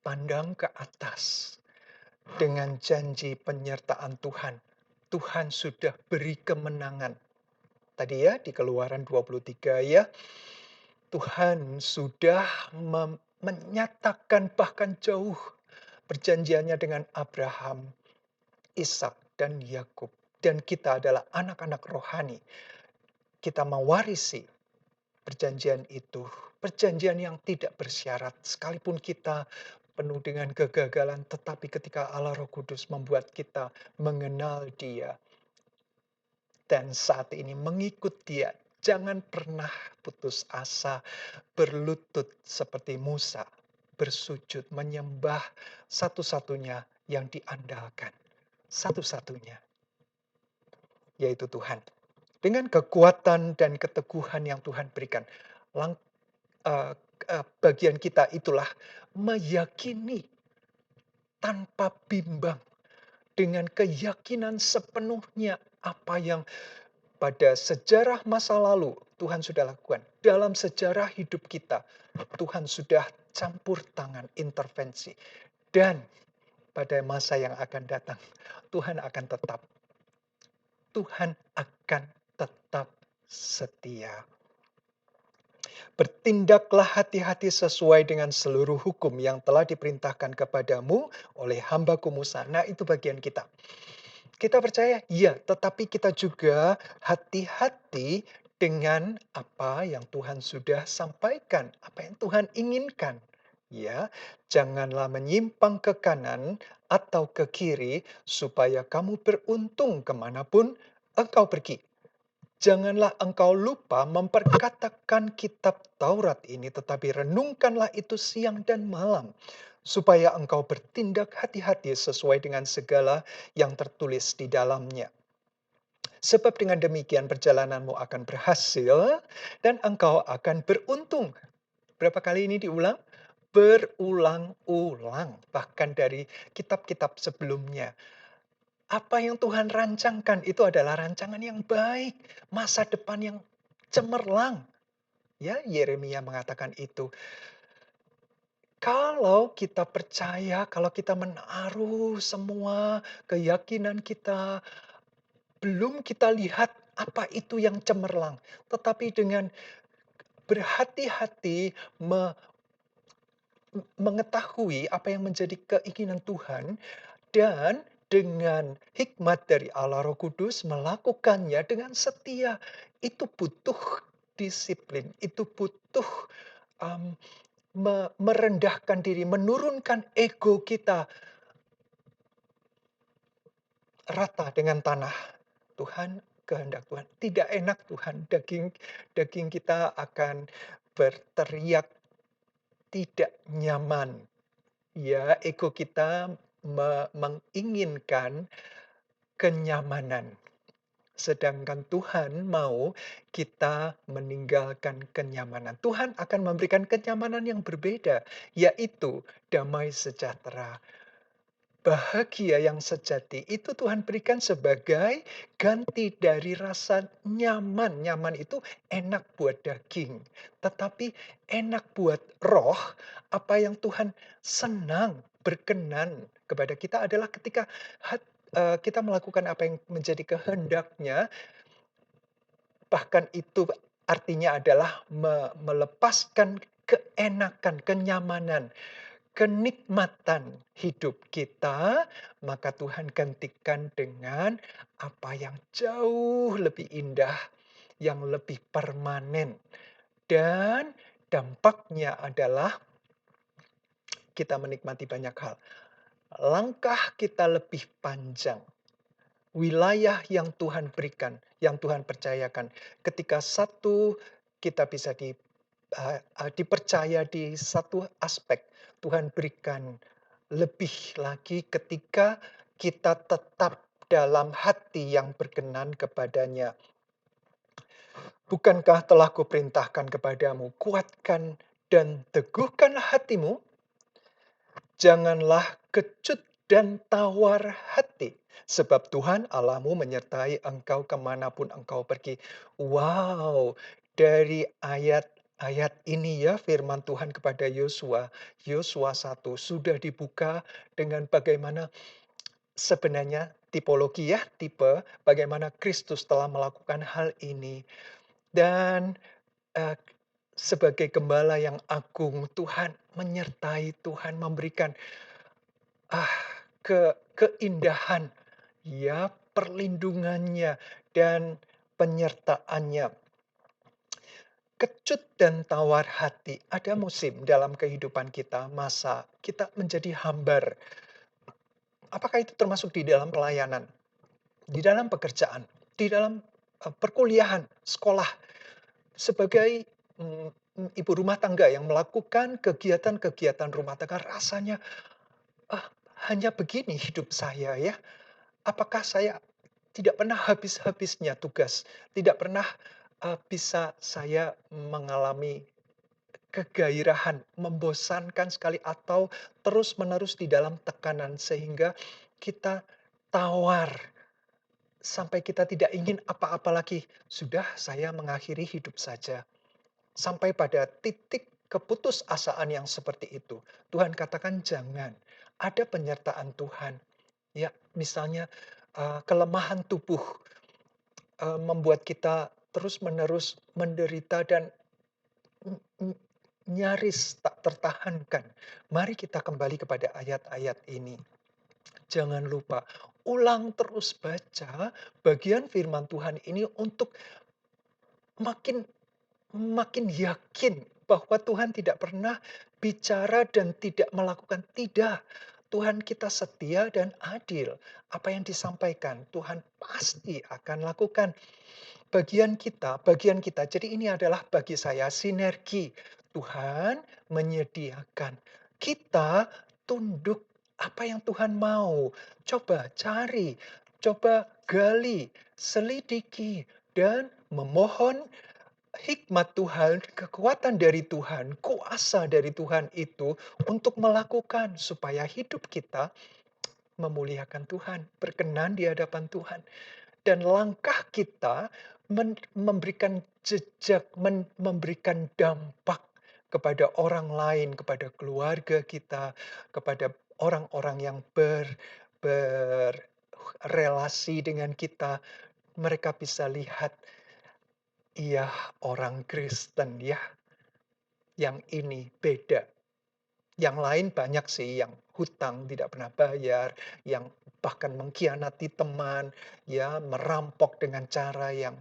pandang ke atas dengan janji penyertaan Tuhan. Tuhan sudah beri kemenangan. Tadi ya di Keluaran 23 ya, Tuhan sudah menyatakan bahkan jauh perjanjiannya dengan Abraham, Ishak dan Yakub. Dan kita adalah anak-anak rohani. Kita mewarisi perjanjian itu, perjanjian yang tidak bersyarat. Sekalipun kita penuh dengan kegagalan, tetapi ketika Allah Roh Kudus membuat kita mengenal Dia, dan saat ini mengikut Dia, jangan pernah putus asa, berlutut seperti Musa, bersujud menyembah satu-satunya yang diandalkan. Satu-satunya, yaitu Tuhan. Dengan kekuatan dan keteguhan yang Tuhan berikan, eh, bagian kita itulah meyakini tanpa bimbang, dengan keyakinan sepenuhnya apa yang pada sejarah masa lalu Tuhan sudah lakukan. Dalam sejarah hidup kita, Tuhan sudah campur tangan intervensi. Dan pada masa yang akan datang, Tuhan akan tetap. Tuhan akan tetap setia. Bertindaklah hati-hati sesuai dengan seluruh hukum yang telah diperintahkan kepadamu oleh hambaku Musa. Nah, itu bagian kita. Kita percaya, iya, tetapi kita juga hati-hati dengan apa yang Tuhan sudah sampaikan, apa yang Tuhan inginkan. Ya, janganlah menyimpang ke kanan atau ke kiri supaya kamu beruntung kemanapun engkau pergi. Janganlah engkau lupa memperkatakan kitab Taurat ini, tetapi renungkanlah itu siang dan malam, supaya engkau bertindak hati-hati sesuai dengan segala yang tertulis di dalamnya. Sebab dengan demikian perjalananmu akan berhasil dan engkau akan beruntung. Berapa kali ini diulang? Berulang-ulang, bahkan dari kitab-kitab sebelumnya. Apa yang Tuhan rancangkan itu adalah rancangan yang baik, masa depan yang cemerlang. Ya, Yeremia mengatakan itu. Kalau kita percaya, kalau kita menaruh semua keyakinan kita, belum kita lihat apa itu yang cemerlang, tetapi dengan berhati-hati mengetahui apa yang menjadi keinginan Tuhan dan dengan hikmat dari Allah Roh Kudus melakukannya dengan setia. Itu butuh disiplin, itu butuh, mmm, merendahkan diri, menurunkan ego kita rata dengan tanah. Tuhan, kehendak Tuhan. Tidak enak Tuhan, daging daging kita akan berteriak tidak nyaman. Ya, ego kita menginginkan kenyamanan. Sedangkan Tuhan mau kita meninggalkan kenyamanan. Tuhan akan memberikan kenyamanan yang berbeda, yaitu damai sejahtera. Bahagia yang sejati itu Tuhan berikan sebagai ganti dari rasa nyaman. Nyaman itu enak buat daging, tetapi enak buat roh. Apa yang Tuhan senang, berkenan kepada kita adalah ketika kita melakukan apa yang menjadi kehendaknya, bahkan itu artinya adalah melepaskan keenakan, kenyamanan, kenikmatan hidup kita, maka Tuhan gantikan dengan apa yang jauh lebih indah, yang lebih permanen. Dan dampaknya adalah kita menikmati banyak hal. Langkah kita lebih panjang. Wilayah yang Tuhan berikan, yang Tuhan percayakan. Ketika satu kita bisa dipercaya di satu aspek, Tuhan berikan lebih lagi ketika kita tetap dalam hati yang berkenan kepadanya. Bukankah telah kuperintahkan kepadamu, kuatkan dan teguhkan hatimu, janganlah kecut dan tawar hati, sebab Tuhan Allahmu menyertai engkau kemanapun engkau pergi. Wow, dari ayat-ayat ini ya firman Tuhan kepada Yosua, Yosua 1 sudah dibuka dengan bagaimana sebenarnya tipologi ya, tipe bagaimana Kristus telah melakukan hal ini. Dan Eee, sebagai gembala yang agung, Tuhan menyertai, Tuhan memberikan, ah, keindahan, ya, perlindungannya dan penyertaannya. Kecut dan tawar hati, ada musim dalam kehidupan kita, masa kita menjadi hambar. Apakah itu termasuk di dalam pelayanan, di dalam pekerjaan, di dalam, perkuliahan, sekolah? Sebagai, ibu rumah tangga yang melakukan kegiatan-kegiatan rumah tangga rasanya, "Ah, hanya begini hidup saya ya? Apakah saya tidak pernah habis-habisnya tugas? Tidak pernah, bisa saya mengalami kegairahan, membosankan sekali atau terus-menerus di dalam tekanan sehingga kita tawar, sampai kita tidak ingin apa-apa lagi, sudah saya mengakhiri hidup saja." Sampai pada titik keputusasaan yang seperti itu. Tuhan katakan jangan, ada penyertaan Tuhan. Ya, misalnya, kelemahan tubuh, membuat kita terus-menerus menderita dan n n nyaris tak tertahankan. Mari kita kembali kepada ayat-ayat ini. Jangan lupa, ulang terus baca bagian firman Tuhan ini untuk makin makin yakin bahwa Tuhan tidak pernah bicara dan tidak melakukan. Tidak. Tuhan kita setia dan adil. Apa yang disampaikan, Tuhan pasti akan lakukan. Bagian kita. Jadi ini adalah bagi saya sinergi. Tuhan menyediakan. Kita tunduk apa yang Tuhan mau. Coba cari, coba gali, selidiki, dan memohon hikmat Tuhan, kekuatan dari Tuhan, kuasa dari Tuhan itu untuk melakukan supaya hidup kita memuliakan Tuhan, berkenan di hadapan Tuhan. Dan langkah kita memberikan jejak, memberikan dampak kepada orang lain, kepada keluarga kita, kepada orang-orang yang berrelasi dengan kita. Mereka bisa lihat, iya orang Kristen ya, yang ini beda. Yang lain banyak sih yang hutang tidak pernah bayar, yang bahkan mengkhianati teman, ya merampok dengan cara yang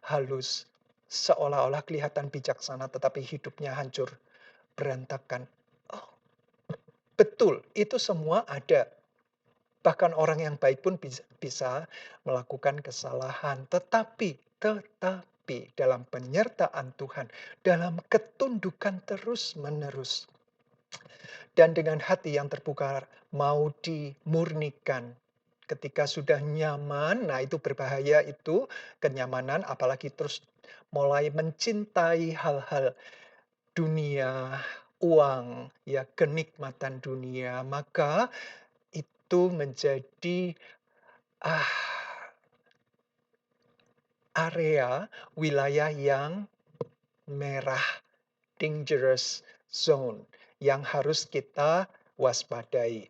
halus, seolah-olah kelihatan bijaksana tetapi hidupnya hancur, berantakan. Oh, betul, itu semua ada. Bahkan orang yang baik pun bisa melakukan kesalahan, tetapi dalam penyertaan Tuhan, dalam ketundukan terus-menerus, dan dengan hati yang terbuka mau dimurnikan. Ketika sudah nyaman, nah itu berbahaya itu, kenyamanan apalagi terus mulai mencintai hal-hal dunia, uang, ya kenikmatan dunia, maka itu menjadi ah area wilayah yang merah, dangerous zone yang harus kita waspadai.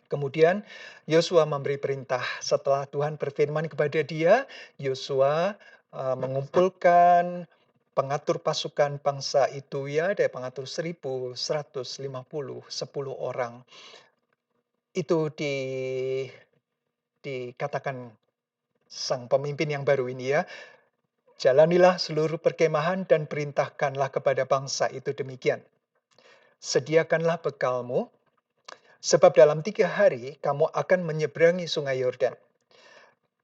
Kemudian Yosua memberi perintah setelah Tuhan berfirman kepada dia, Yosua mengumpulkan pengatur pasukan bangsa itu ya, ada pengatur 1.150, 10 orang. Itu dikatakan sang pemimpin yang baru ini ya, jalanilah seluruh perkemahan dan perintahkanlah kepada bangsa itu demikian. Sediakanlah bekalmu, sebab dalam 3 hari kamu akan menyeberangi sungai Yordan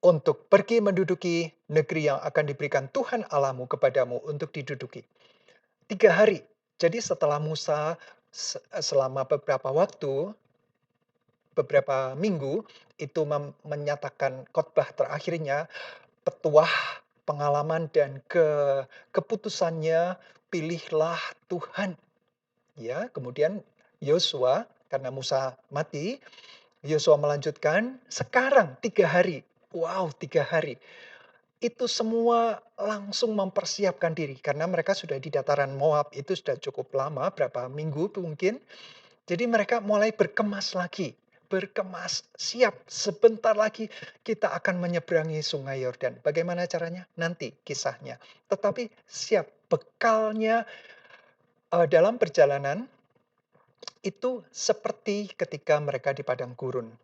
untuk pergi menduduki negeri yang akan diberikan Tuhan Allahmu kepadamu untuk diduduki. 3 hari. Jadi setelah Musa selama beberapa waktu, beberapa minggu, itu menyatakan khotbah terakhirnya, petuah, pengalaman, dan keputusannya, pilihlah Tuhan. Ya, kemudian Yosua, karena Musa mati, Yosua melanjutkan, sekarang 3 hari. Wow, 3 hari. Itu semua langsung mempersiapkan diri, karena mereka sudah di dataran Moab, itu sudah cukup lama, berapa minggu mungkin. Jadi mereka mulai berkemas lagi. Berkemas, siap, sebentar lagi kita akan menyeberangi sungai Yordan. Bagaimana caranya? Nanti kisahnya. Tetapi siap, bekalnya dalam perjalanan, itu seperti ketika mereka di padang gurun.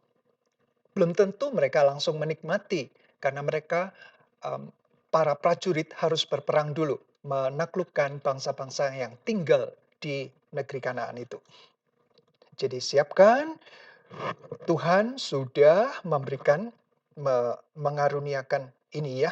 Belum tentu mereka langsung menikmati, karena mereka, para prajurit harus berperang dulu, menaklukkan bangsa-bangsa yang tinggal di negeri Kanaan itu. Jadi siapkan, Tuhan sudah memberikan, mengaruniakan ini ya,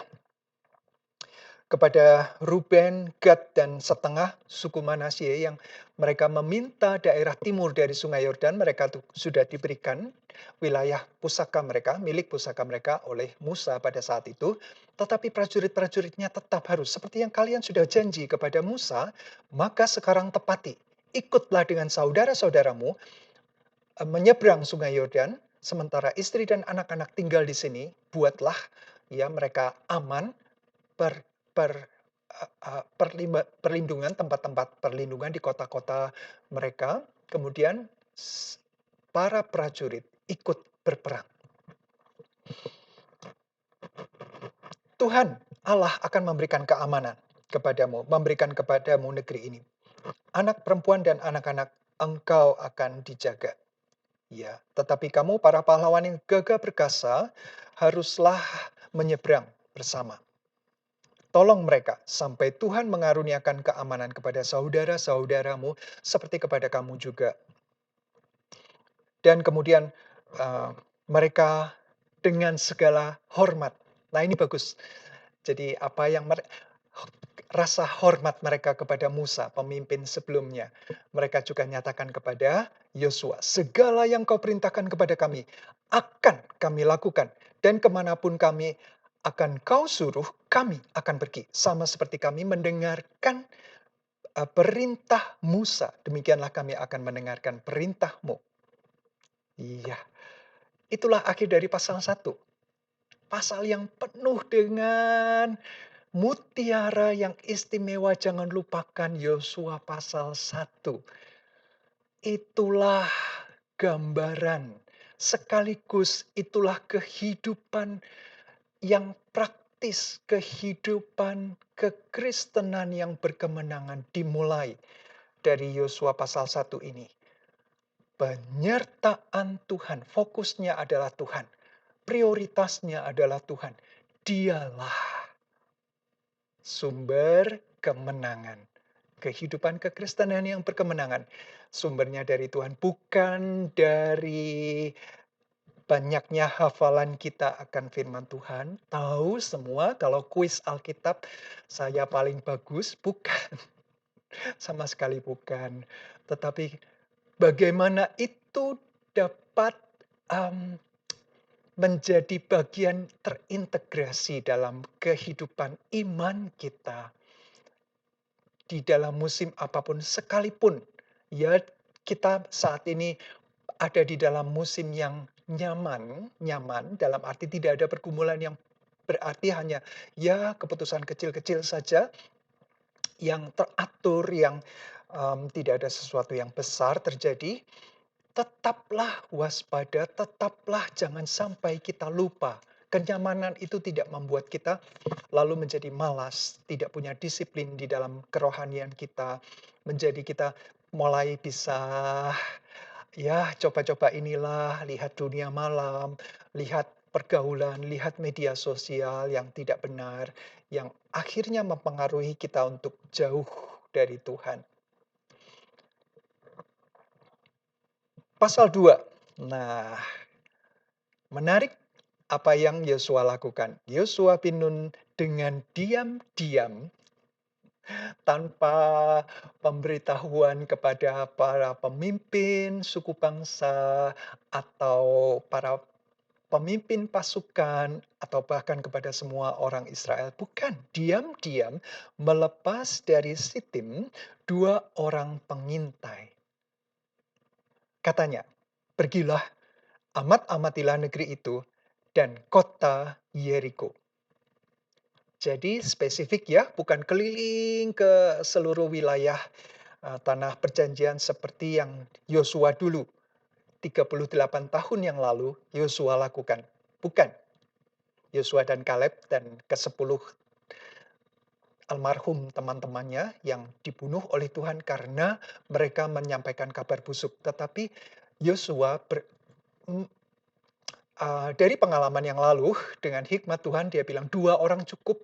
kepada Ruben, Gad, dan setengah suku Manasye yang mereka meminta daerah timur dari Sungai Yordan, mereka sudah diberikan wilayah pusaka mereka, milik pusaka mereka oleh Musa pada saat itu. Tetapi prajurit-prajuritnya tetap harus, seperti yang kalian sudah janji kepada Musa, maka sekarang tepati. Ikutlah dengan saudara-saudaramu menyeberang Sungai Yordan, sementara istri dan anak-anak tinggal di sini. Buatlah ya mereka aman, per per perlindungan, tempat-tempat perlindungan di kota-kota mereka, kemudian para prajurit ikut berperang. Tuhan Allah akan memberikan keamanan kepadamu, memberikan kepadamu negeri ini. Anak perempuan dan anak-anak engkau akan dijaga. Ya, tetapi kamu para pahlawan yang gagah perkasa haruslah menyeberang bersama. Tolong mereka sampai Tuhan mengaruniakan keamanan kepada saudara-saudaramu seperti kepada kamu juga. Dan kemudian, eee, mereka dengan segala hormat. Nah, ini bagus. Jadi apa yang rasa hormat mereka kepada Musa, pemimpin sebelumnya, mereka juga nyatakan kepada Yosua, "Segala yang kau perintahkan kepada kami, akan kami lakukan, dan kemanapun kami akan kau suruh, kami akan pergi. Sama seperti kami mendengarkan, perintah Musa, demikianlah kami akan mendengarkan perintahmu." Iya, itulah akhir dari pasal 1. Pasal yang penuh dengan mutiara yang istimewa, jangan lupakan Yosua pasal 1. Itulah gambaran, sekaligus itulah kehidupan yang praktis, kehidupan kekristenan yang berkemenangan dimulai dari Yosua pasal 1 ini. Penyertaan Tuhan, fokusnya adalah Tuhan. Prioritasnya adalah Tuhan. Dialah sumber kemenangan. Kehidupan kekristenan yang berkemenangan. Sumbernya dari Tuhan, bukan dari banyaknya hafalan kita akan firman Tuhan. Tahu semua kalau kuis Alkitab saya paling bagus, bukan. Sama sekali bukan. Tetapi bagaimana itu dapat, mmm, menjadi bagian terintegrasi dalam kehidupan iman kita. Di dalam musim apapun sekalipun, ya kita saat ini ada di dalam musim yang nyaman nyaman dalam arti tidak ada pergumulan yang berarti, hanya ya keputusan kecil-kecil saja yang teratur, yang, tidak ada sesuatu yang besar terjadi. Tetaplah waspada, tetaplah jangan sampai kita lupa. Kenyamanan itu tidak membuat kita lalu menjadi malas, tidak punya disiplin di dalam kerohanian kita, menjadi kita mulai bisa, ya coba-coba inilah, lihat dunia malam, lihat pergaulan, lihat media sosial yang tidak benar, yang akhirnya mempengaruhi kita untuk jauh dari Tuhan. Pasal 2. Nah, menarik apa yang Yosua lakukan. Yosua bin Nun dengan diam-diam, tanpa pemberitahuan kepada para pemimpin suku bangsa atau para pemimpin pasukan atau bahkan kepada semua orang Israel. Bukan, diam-diam melepas dari Sitim 2 orang pengintai. Katanya, "Pergilah, amat-amatilah negeri itu dan kota Yeriko." Jadi spesifik ya, bukan keliling ke seluruh wilayah, tanah perjanjian seperti yang Yosua dulu, 38 tahun yang lalu Yosua lakukan. Bukan, Yosua dan Kaleb dan ke-10 almarhum teman-temannya yang dibunuh oleh Tuhan karena mereka menyampaikan kabar busuk. Tetapi Yosua dari pengalaman yang lalu, dengan hikmat Tuhan dia bilang, 2 orang cukup,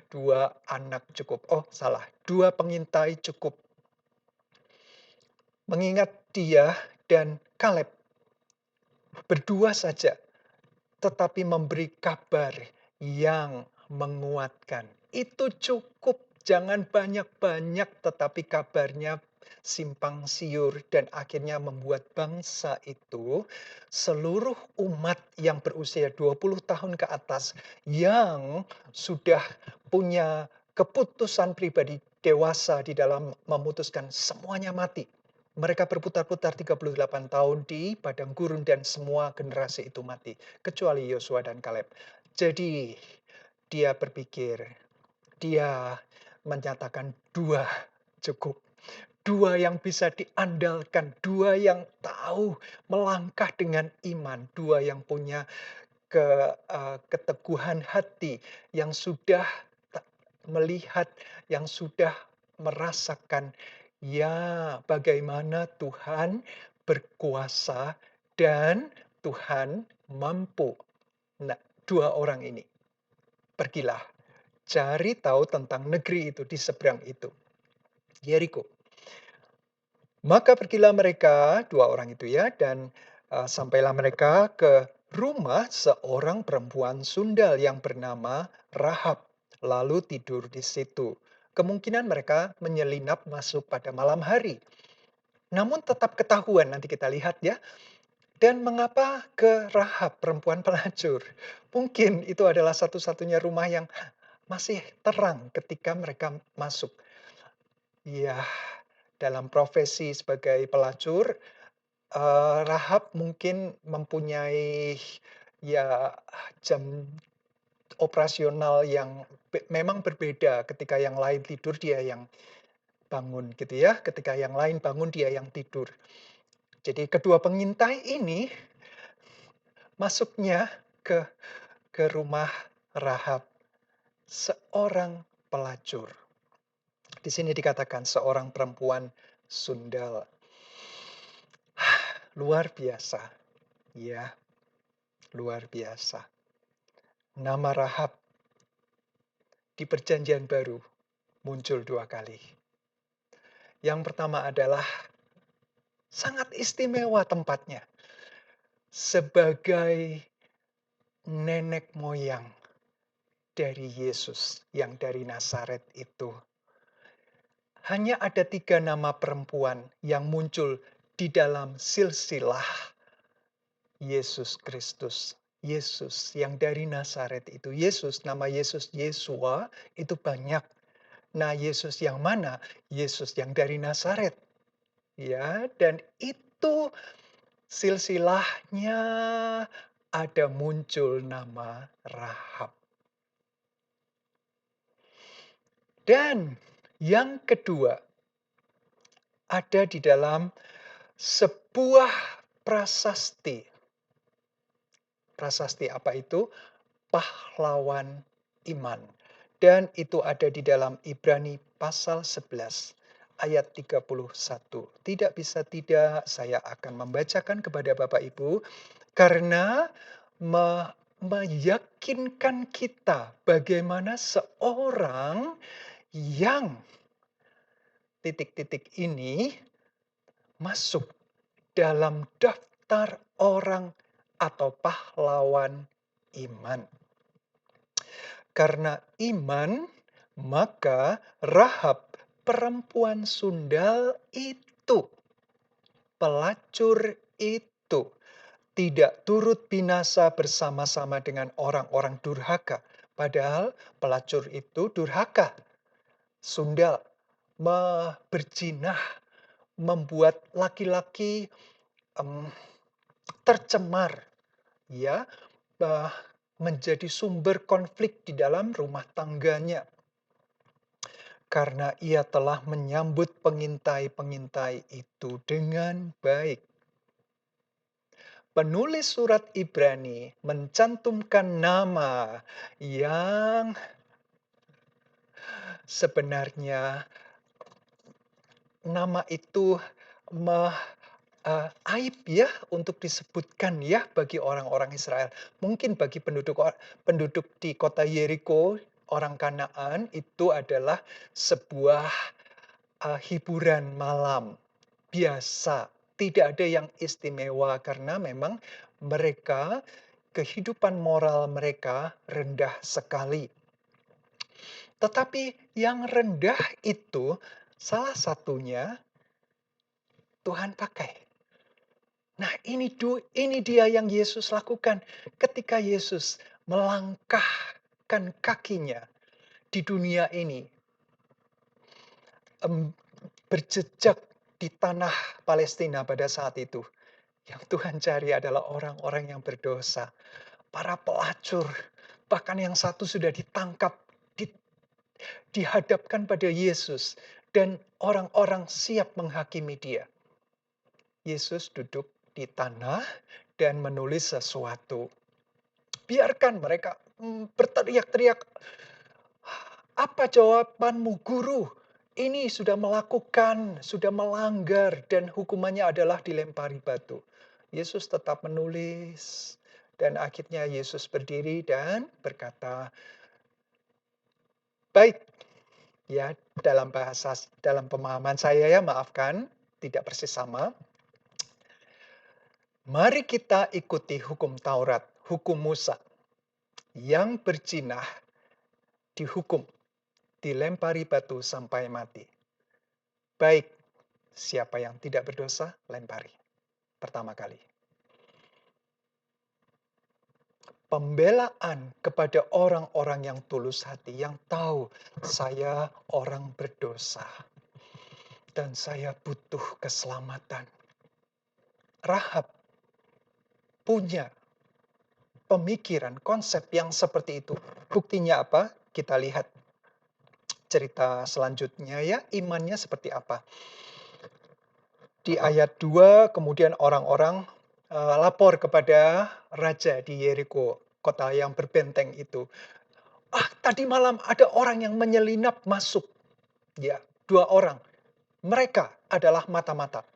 2 anak cukup. Oh salah, 2 pengintai cukup. Mengingat dia dan Kaleb berdua saja, tetapi memberi kabar yang menguatkan. Itu cukup, jangan banyak-banyak, tetapi kabarnya simpang siur dan akhirnya membuat bangsa itu, seluruh umat yang berusia 20 tahun ke atas, yang sudah punya keputusan pribadi dewasa di dalam memutuskan semuanya mati. Mereka berputar-putar 38 tahun di padang gurun dan semua generasi itu mati, kecuali Yosua dan Kaleb. Jadi dia berpikir, dia menyatakan 2 cukup. 2 yang bisa diandalkan, 2 yang tahu melangkah dengan iman, 2 yang punya keteguhan hati, yang sudah melihat, yang sudah merasakan Ya, bagaimana Tuhan berkuasa dan Tuhan mampu. Nah, 2 orang ini, pergilah cari tahu tentang negeri itu di seberang itu, Yeriko. Maka pergilah mereka, 2 orang itu ya, dan, sampailah mereka ke rumah seorang perempuan sundal yang bernama Rahab, lalu tidur di situ. Kemungkinan mereka menyelinap masuk pada malam hari. Namun tetap ketahuan, nanti kita lihat ya. Dan mengapa ke Rahab, perempuan pelacur? Mungkin itu adalah satu-satunya rumah yang masih terang ketika mereka masuk. Ya, dalam profesi sebagai pelacur, Rahab mungkin mempunyai, ya, jam operasional yang memang berbeda. Ketika yang lain tidur, dia yang bangun gitu ya. Ketika yang lain bangun, dia yang tidur. Jadi kedua pengintai ini masuknya ke rumah Rahab, seorang pelacur. Di sini dikatakan seorang perempuan sundal. Luar biasa, ya, luar biasa. Nama Rahab di Perjanjian Baru muncul 2 kali. Yang pertama adalah sangat istimewa tempatnya, sebagai nenek moyang dari Yesus yang dari Nazaret itu. Hanya ada 3 nama perempuan yang muncul di dalam silsilah Yesus Kristus. Yesus yang dari Nazaret itu. Yesus, nama Yesus Yesua itu banyak. Nah, Yesus yang mana? Yesus yang dari Nazaret. Ya, dan itu silsilahnya ada muncul nama Rahab. Dan yang kedua, ada di dalam sebuah prasasti. Prasasti apa itu? Pahlawan iman. Dan itu ada di dalam Ibrani pasal 11 ayat 31. Tidak bisa tidak, saya akan membacakan kepada Bapak Ibu karena meyakinkan kita bagaimana seorang yang titik-titik ini masuk dalam daftar orang atau pahlawan iman. Karena iman, maka Rahab, perempuan sundal itu, pelacur itu, tidak turut binasa bersama-sama dengan orang-orang durhaka. Padahal pelacur itu durhaka, sundal, berjinah, membuat laki-laki tercemar, ya, menjadi sumber konflik di dalam rumah tangganya. Karena ia telah menyambut pengintai-pengintai itu dengan baik. Penulis surat Ibrani mencantumkan nama yang sebenarnya nama itu aib ya untuk disebutkan ya bagi orang-orang Israel. Mungkin bagi penduduk di kota Yeriko, orang Kanaan itu adalah sebuah hiburan malam biasa. Tidak ada yang istimewa karena memang mereka, kehidupan moral mereka rendah sekali. Tetapi yang rendah itu salah satunya Tuhan pakai. Nah, ini dia yang Yesus lakukan ketika Yesus melangkahkan kakinya di dunia ini, berjejak di tanah Palestina pada saat itu. Yang Tuhan cari adalah orang-orang yang berdosa, para pelacur, bahkan yang satu sudah ditangkap, dihadapkan pada Yesus, dan orang-orang siap menghakimi dia. Yesus duduk di tanah dan menulis sesuatu. Biarkan mereka berteriak-teriak. Apa jawabanmu, guru? ini sudah melakukan, sudah melanggar dan hukumannya adalah dilempari batu. Yesus tetap menulis dan akhirnya Yesus berdiri dan berkata, "Baik." Ya, dalam pemahaman saya ya, maafkan, tidak persis sama. Mari kita ikuti hukum Taurat, hukum Musa yang berjinah dihukum, dilempari batu sampai mati. Baik, siapa yang tidak berdosa, lempari. Pertama kali. Pembelaan kepada orang-orang yang tulus hati, yang tahu saya orang berdosa dan saya butuh keselamatan. Rahab punya pemikiran, konsep yang seperti itu. Buktinya apa? Kita lihat cerita selanjutnya ya, imannya seperti apa. Di ayat 2 kemudian orang-orang lapor kepada raja di Yeriko, kota yang berbenteng itu. Tadi malam ada orang yang menyelinap masuk. Ya, 2 orang. Mereka adalah mata-mata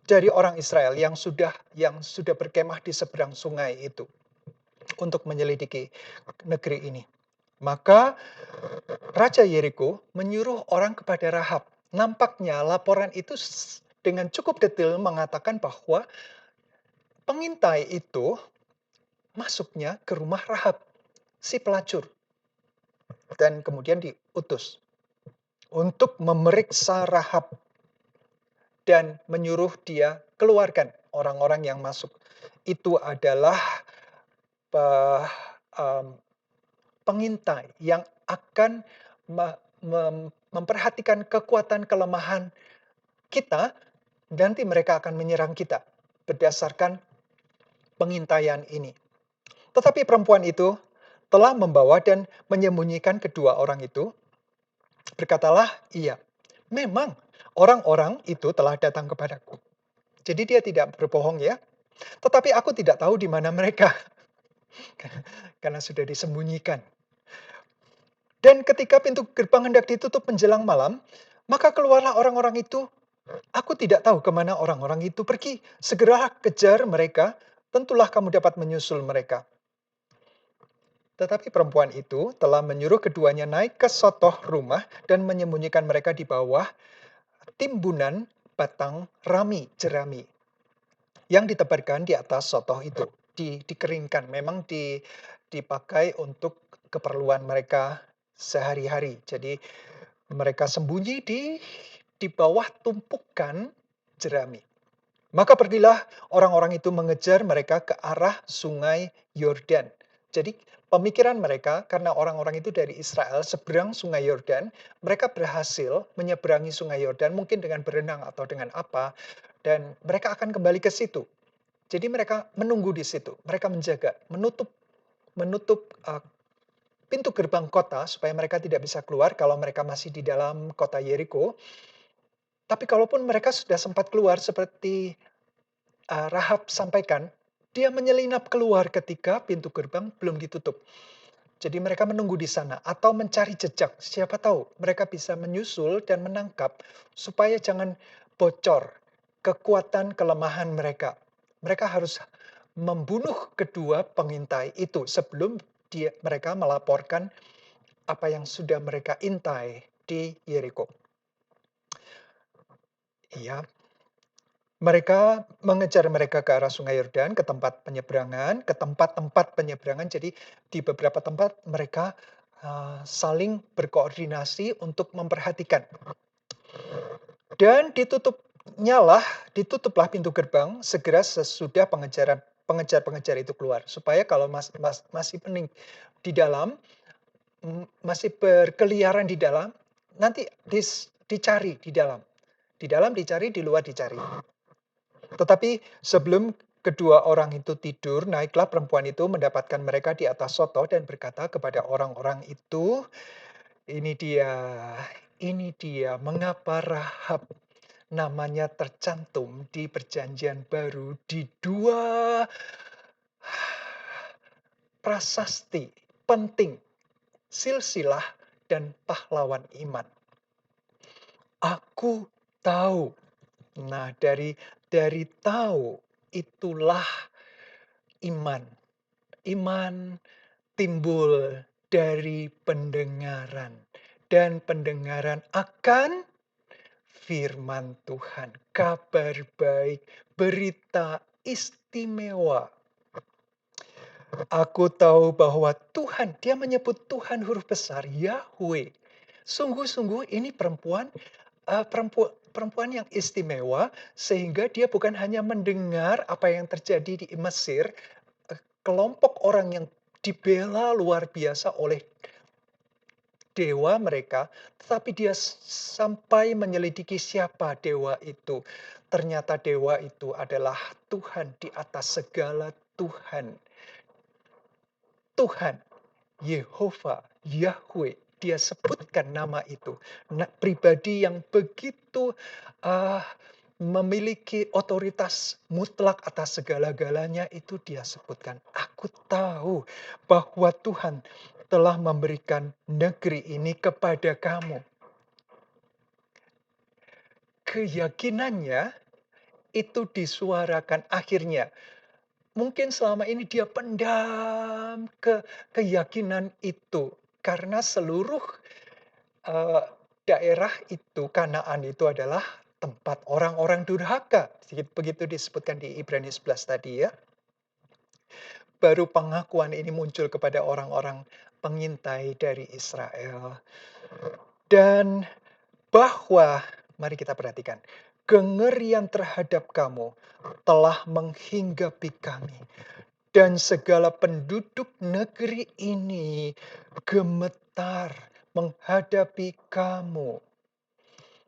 dari orang Israel yang sudah berkemah di seberang sungai itu untuk menyelidiki negeri ini. Maka Raja Yeriko menyuruh orang kepada Rahab. Nampaknya laporan itu dengan cukup detail mengatakan bahwa pengintai itu masuknya ke rumah Rahab, si pelacur. Dan kemudian diutus untuk memeriksa Rahab dan menyuruh dia keluarkan orang-orang yang masuk. Itu adalah pengintai yang akan memperhatikan kekuatan kelemahan kita, nanti mereka akan menyerang kita berdasarkan pengintaian ini. Tetapi perempuan itu telah membawa dan menyembunyikan kedua orang itu. Berkatalah, iya, memang orang-orang itu telah datang kepadaku. Jadi dia tidak berbohong ya. Tetapi aku tidak tahu di mana mereka. Karena sudah disembunyikan. Dan ketika pintu gerbang hendak ditutup menjelang malam, maka keluarlah orang-orang itu. Aku tidak tahu kemana orang-orang itu pergi. Segeralah kejar mereka, tentulah kamu dapat menyusul mereka. Tetapi perempuan itu telah menyuruh keduanya naik ke sotoh rumah dan menyembunyikan mereka di bawah timbunan batang jerami yang ditebarkan di atas sotoh itu. Dikeringkan, memang dipakai untuk keperluan mereka sehari-hari. Jadi mereka sembunyi di bawah tumpukan jerami. Maka pergilah orang-orang itu mengejar mereka ke arah sungai Yordan. Jadi pemikiran mereka, karena orang-orang itu dari Israel seberang sungai Yordan, mereka berhasil menyeberangi sungai Yordan mungkin dengan berenang atau dengan apa, dan mereka akan kembali ke situ. Jadi mereka menunggu di situ, mereka menjaga, menutup pintu gerbang kota supaya mereka tidak bisa keluar kalau mereka masih di dalam kota Yeriko. Tapi kalaupun mereka sudah sempat keluar seperti Rahab sampaikan, dia menyelinap keluar ketika pintu gerbang belum ditutup. Jadi mereka menunggu di sana atau mencari jejak. Siapa tahu mereka bisa menyusul dan menangkap supaya jangan bocor kekuatan kelemahan mereka. Mereka harus membunuh kedua pengintai itu sebelum mereka melaporkan apa yang sudah mereka intai di Yeriko. Iya. Mereka mengejar mereka ke arah Sungai Yordan, ke tempat penyeberangan, ke tempat-tempat penyeberangan. Jadi di beberapa tempat mereka saling berkoordinasi untuk memperhatikan. Dan ditutuplah pintu gerbang segera sesudah pengejar-pengejar itu keluar. Supaya kalau masih pening di dalam, masih berkeliaran di dalam, nanti dicari di dalam. Di dalam dicari, di luar dicari. Tetapi sebelum kedua orang itu tidur, naiklah perempuan itu mendapatkan mereka di atas sotoh dan berkata kepada orang-orang itu, ini dia mengapa Rahab namanya tercantum di perjanjian baru di 2 prasasti penting, silsilah dan pahlawan iman. Aku tahu. Nah, dari tahu itulah iman. Iman timbul dari pendengaran dan pendengaran akan firman Tuhan, kabar baik, berita istimewa. Aku tahu bahwa Tuhan, dia menyebut Tuhan huruf besar, Yahweh. Sungguh-sungguh ini perempuan yang istimewa, sehingga dia bukan hanya mendengar apa yang terjadi di Mesir, kelompok orang yang dibela luar biasa oleh dewa mereka, tetapi dia sampai menyelidiki siapa dewa itu. Ternyata dewa itu adalah Tuhan di atas segala Tuhan. Tuhan, Yehova, Yahweh, dia sebutkan nama itu. Nah, pribadi yang begitu uh, memiliki otoritas mutlak atas segala-galanya itu dia sebutkan. Aku tahu bahwa Tuhan telah memberikan negeri ini kepada kamu. Keyakinannya itu disuarakan akhirnya. Mungkin selama ini dia pendam keyakinan itu. Karena seluruh eh, daerah itu, Kanaan itu adalah tempat orang-orang durhaka. Begitu disebutkan di Ibrani 11 tadi ya. Baru pengakuan ini muncul kepada orang-orang pengintai dari Israel. Dan bahwa, mari kita perhatikan, kengerian terhadap kamu telah menghinggapi kami. Dan segala penduduk negeri ini gemetar menghadapi kamu.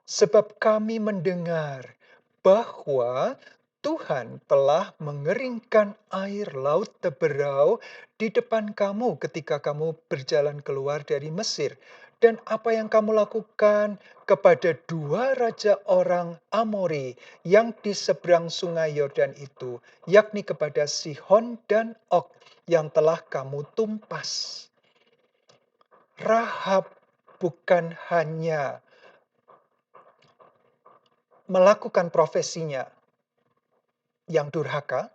Sebab kami mendengar bahwa Tuhan telah mengeringkan air laut Teberau di depan kamu ketika kamu berjalan keluar dari Mesir. Dan apa yang kamu lakukan kepada dua raja orang Amori yang di seberang sungai Yordan itu, yakni kepada Sihon dan Og yang telah kamu tumpas. Rahab bukan hanya melakukan profesinya yang durhaka,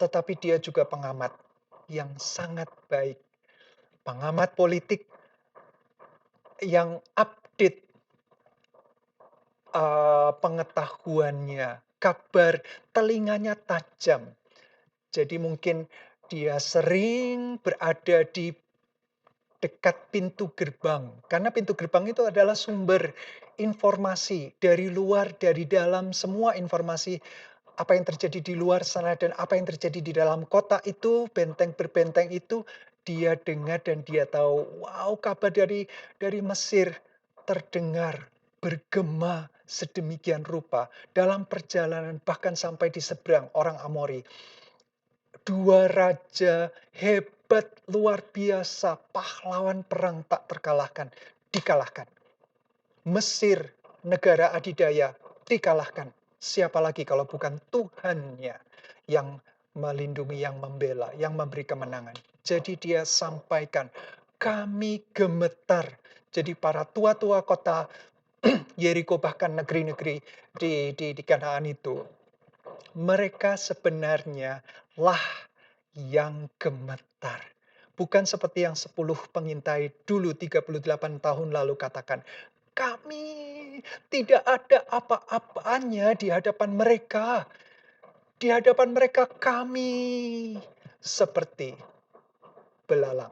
tetapi dia juga pengamat yang sangat baik. Pengamat politik yang update pengetahuannya, kabar, telinganya tajam. Jadi mungkin dia sering berada di dekat pintu gerbang. Karena pintu gerbang itu adalah sumber informasi dari luar, dari dalam, semua informasi apa yang terjadi di luar sana dan apa yang terjadi di dalam kota itu, benteng berbenteng itu, dia dengar dan dia tahu. Wow, kabar dari Mesir terdengar bergema sedemikian rupa dalam perjalanan bahkan sampai di seberang orang Amori. Dua raja hebat luar biasa, pahlawan perang tak terkalahkan, dikalahkan. Mesir, negara adidaya, dikalahkan. Siapa lagi kalau bukan Tuhannya yang melindungi, yang membela, yang memberi kemenangan. Jadi dia sampaikan, kami gemetar. Jadi para tua-tua kota Yeriko, bahkan negeri-negeri di Kanaan itu, mereka sebenarnya lah yang gemetar. Bukan seperti yang 10 pengintai dulu 38 tahun lalu katakan, kami tidak ada apa-apanya di hadapan mereka. Di hadapan mereka kami seperti belalang.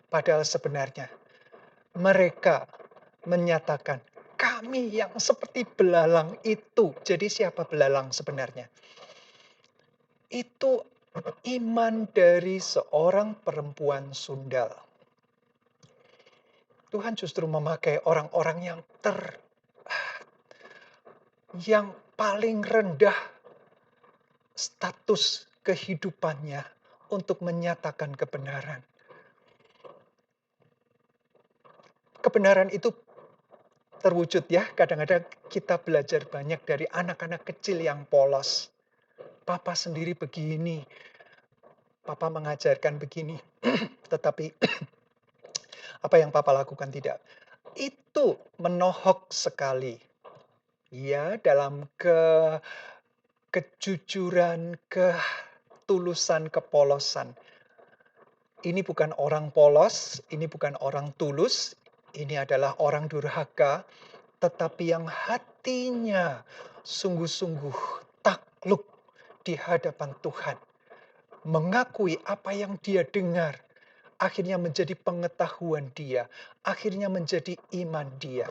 Padahal sebenarnya mereka menyatakan kami yang seperti belalang itu. Jadi siapa belalang sebenarnya? Itu iman dari seorang perempuan sundal. Tuhan justru memakai orang-orang yang paling rendah status kehidupannya untuk menyatakan kebenaran. Kebenaran itu terwujud ya, kadang-kadang kita belajar banyak dari anak-anak kecil yang polos. Papa sendiri begini, papa mengajarkan begini, tetapi Apa yang Papa lakukan tidak. Itu menohok sekali. Ya, dalam kejujuran, ketulusan, kepolosan. Ini bukan orang polos, ini bukan orang tulus, ini adalah orang durhaka, tetapi yang hatinya sungguh-sungguh takluk di hadapan Tuhan. Mengakui apa yang dia dengar, akhirnya menjadi pengetahuan dia, akhirnya menjadi iman dia.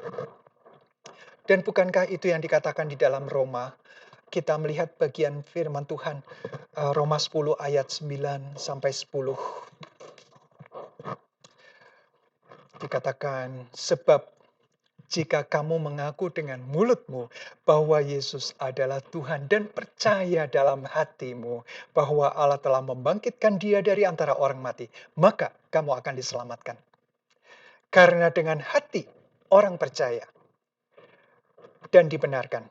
Dan bukankah itu yang dikatakan di dalam Roma? Kita melihat bagian firman Tuhan, Roma 10 ayat 9 sampai 10. Dikatakan, sebab jika kamu mengaku dengan mulutmu bahwa Yesus adalah Tuhan dan percaya dalam hatimu bahwa Allah telah membangkitkan dia dari antara orang mati, maka kamu akan diselamatkan. Karena dengan hati orang percaya dan dibenarkan.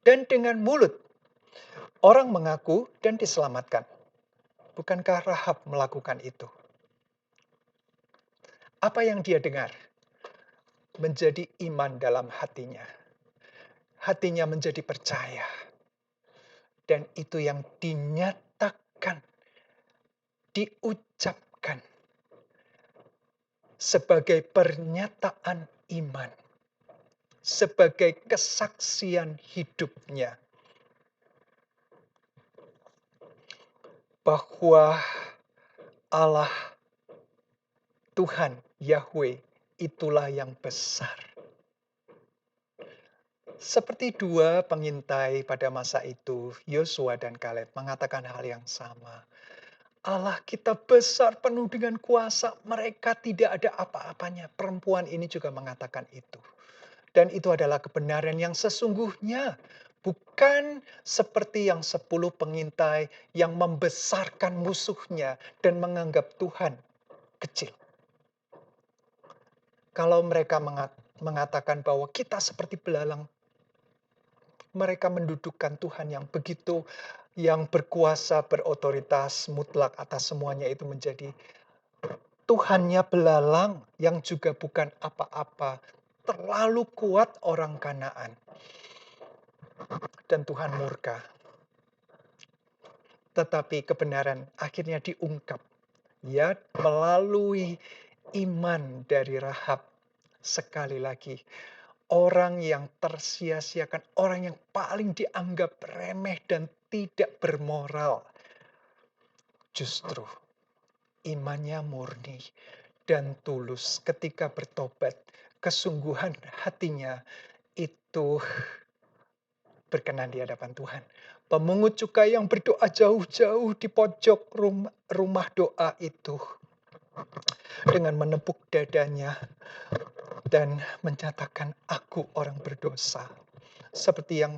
Dan dengan mulut orang mengaku dan diselamatkan. Bukankah Rahab melakukan itu? Apa yang dia dengar menjadi iman dalam hatinya. Hatinya menjadi percaya. Dan itu yang dinyatakan, diucapkan sebagai pernyataan iman. Sebagai kesaksian hidupnya. Bahwa Allah, Tuhan, Yahweh, itulah yang besar. Seperti dua pengintai pada masa itu, Yosua dan Kaleb mengatakan hal yang sama. Allah kita besar penuh dengan kuasa, mereka tidak ada apa-apanya. Perempuan ini juga mengatakan itu. Dan itu adalah kebenaran yang sesungguhnya. Bukan seperti yang 10 pengintai yang membesarkan musuhnya dan menganggap Tuhan kecil. Kalau mereka mengatakan bahwa kita seperti belalang, mereka mendudukkan Tuhan yang begitu, yang berkuasa, berotoritas mutlak atas semuanya itu menjadi Tuhannya belalang yang juga bukan apa-apa. Terlalu kuat orang Kanaan. Dan Tuhan murka. Tetapi kebenaran akhirnya diungkap. Ya, melalui iman dari Rahab. Sekali lagi, orang yang tersia-siakan, orang yang paling dianggap remeh dan tidak bermoral. Justru imannya murni dan tulus ketika bertobat. Kesungguhan hatinya itu berkenan di hadapan Tuhan. Pemungut cukai yang berdoa jauh-jauh di pojok rumah doa itu. Dengan menepuk dadanya dan menyatakan, aku orang berdosa. Seperti yang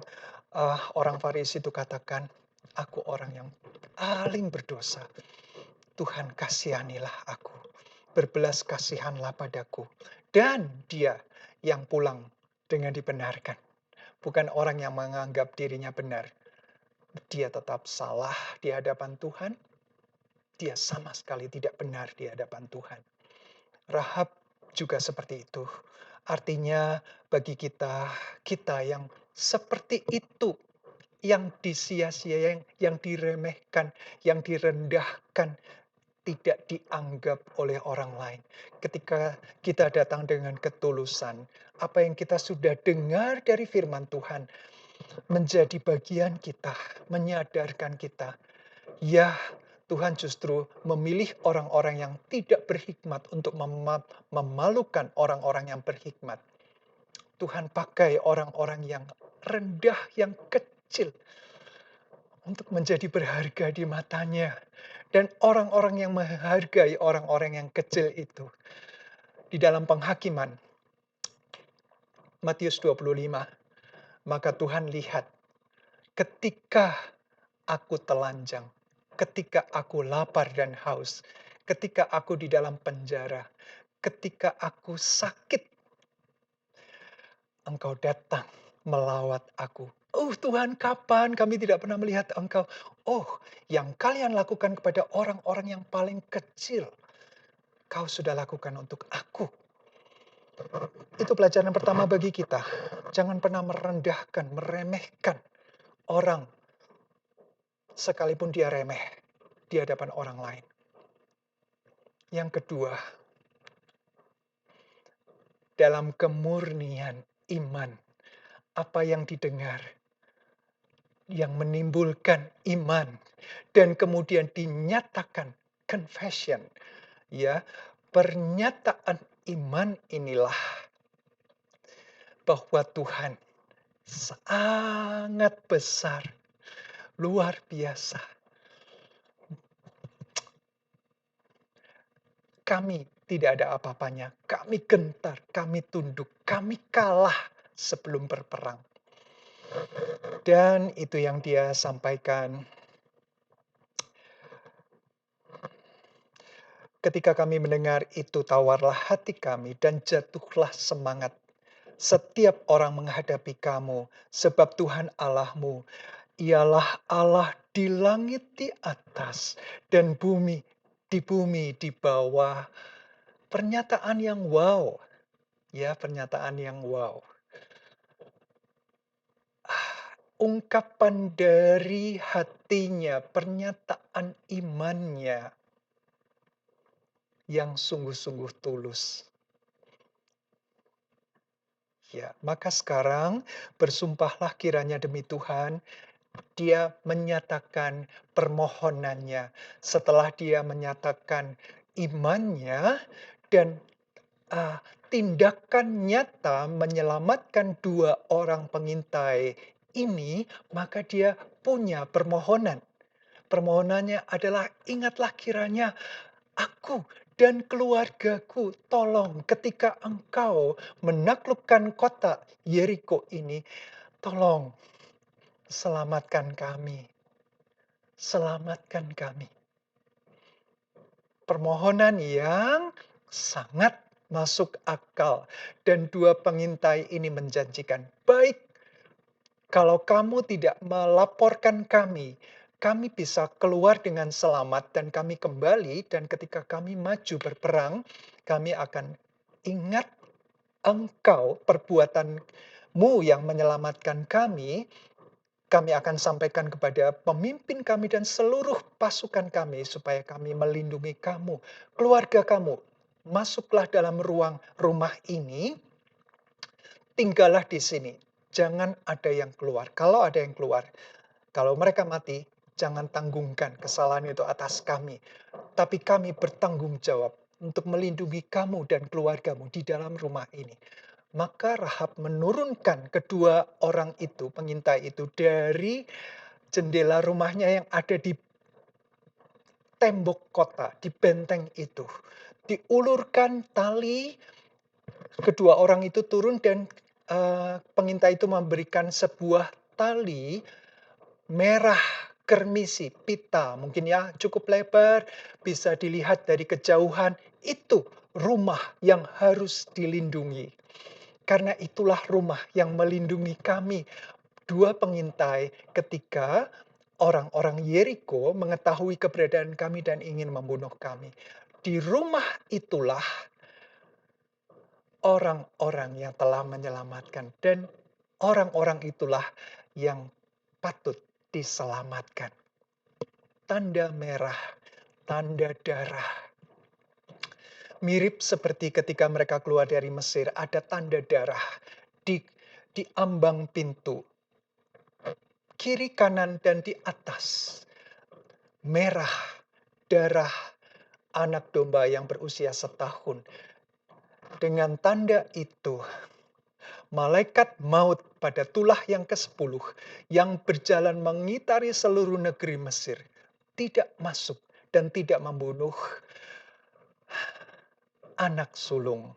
orang Farisi itu katakan, aku orang yang paling berdosa. Tuhan kasihanilah aku. Berbelas kasihanlah padaku. Dan dia yang pulang dengan dibenarkan. Bukan orang yang menganggap dirinya benar. Dia tetap salah di hadapan Tuhan. Dia sama sekali tidak benar di hadapan Tuhan. Rahab juga seperti itu. Artinya bagi kita yang seperti itu, yang disia-siakan, yang diremehkan, yang direndahkan, tidak dianggap oleh orang lain. Ketika kita datang dengan ketulusan, apa yang kita sudah dengar dari firman Tuhan menjadi bagian kita, menyadarkan kita. Ya, Tuhan justru memilih orang-orang yang tidak berhikmat untuk memalukan orang-orang yang berhikmat. Tuhan pakai orang-orang yang rendah, yang kecil untuk menjadi berharga di matanya. Dan orang-orang yang menghargai orang-orang yang kecil itu. Di dalam penghakiman, Matius 25, maka Tuhan lihat, ketika aku telanjang, ketika aku lapar dan haus, ketika aku di dalam penjara, ketika aku sakit, Engkau datang melawat aku. Oh Tuhan, kapan kami tidak pernah melihat Engkau? Oh, yang kalian lakukan kepada orang-orang yang paling kecil, Kau sudah lakukan untuk aku. Itu pelajaran pertama bagi kita. Jangan pernah merendahkan, meremehkan orang sekalipun dia remeh di hadapan orang lain. Yang kedua, dalam kemurnian iman, apa yang didengar, yang menimbulkan iman, dan kemudian dinyatakan confession, ya, pernyataan iman inilah bahwa Tuhan sangat besar, luar biasa. Kami tidak ada apa-apanya, kami gentar, kami tunduk, kami kalah sebelum berperang. Dan itu yang dia sampaikan. Ketika kami mendengar itu, tawarlah hati kami dan jatuhlah semangat. Setiap orang menghadapi kamu, sebab Tuhan Allahmu, ialah Allah di langit di atas dan bumi di bawah. Pernyataan yang wow, ya, pernyataan yang wow. Ungkapan dari hatinya, pernyataan imannya yang sungguh-sungguh tulus. Ya, maka sekarang bersumpahlah kiranya demi Tuhan, dia menyatakan permohonannya. Setelah dia menyatakan imannya dan tindakan nyata menyelamatkan 2 orang pengintai ini, maka dia punya permohonan. Permohonannya adalah, ingatlah kiranya aku dan keluargaku, tolong ketika engkau menaklukkan kota Yeriko ini, tolong selamatkan kami. Selamatkan kami. Permohonan yang sangat masuk akal. Dan 2 pengintai ini menjanjikan, baik, kalau kamu tidak melaporkan kami bisa keluar dengan selamat dan kami kembali, dan ketika kami maju berperang, kami akan ingat engkau, perbuatanmu yang menyelamatkan kami akan sampaikan kepada pemimpin kami dan seluruh pasukan kami supaya kami melindungi kamu, keluarga kamu. Masuklah dalam ruang rumah ini, tinggallah di sini. Jangan ada yang keluar. Kalau ada yang keluar, kalau mereka mati, jangan tanggungkan kesalahan itu atas kami. Tapi kami bertanggung jawab untuk melindungi kamu dan keluargamu di dalam rumah ini. Maka Rahab menurunkan kedua orang itu, pengintai itu, dari jendela rumahnya yang ada di tembok kota, di benteng itu. Diulurkan tali, kedua orang itu turun dan pengintai itu memberikan sebuah tali merah kermisi, pita, mungkin ya, cukup lebar, bisa dilihat dari kejauhan. Itu rumah yang harus dilindungi. Karena itulah rumah yang melindungi kami, 2 pengintai, ketika orang-orang Yeriko mengetahui keberadaan kami dan ingin membunuh kami. Di rumah itulah orang-orang yang telah menyelamatkan, dan orang-orang itulah yang patut diselamatkan. Tanda merah, tanda darah. Mirip seperti ketika mereka keluar dari Mesir, ada tanda darah di ambang pintu. Kiri, kanan, dan di atas. Merah, darah anak domba yang berusia 1 tahun. Dengan tanda itu, malaikat maut pada tulah yang ke-10 yang berjalan mengitari seluruh negeri Mesir tidak masuk dan tidak membunuh anak sulung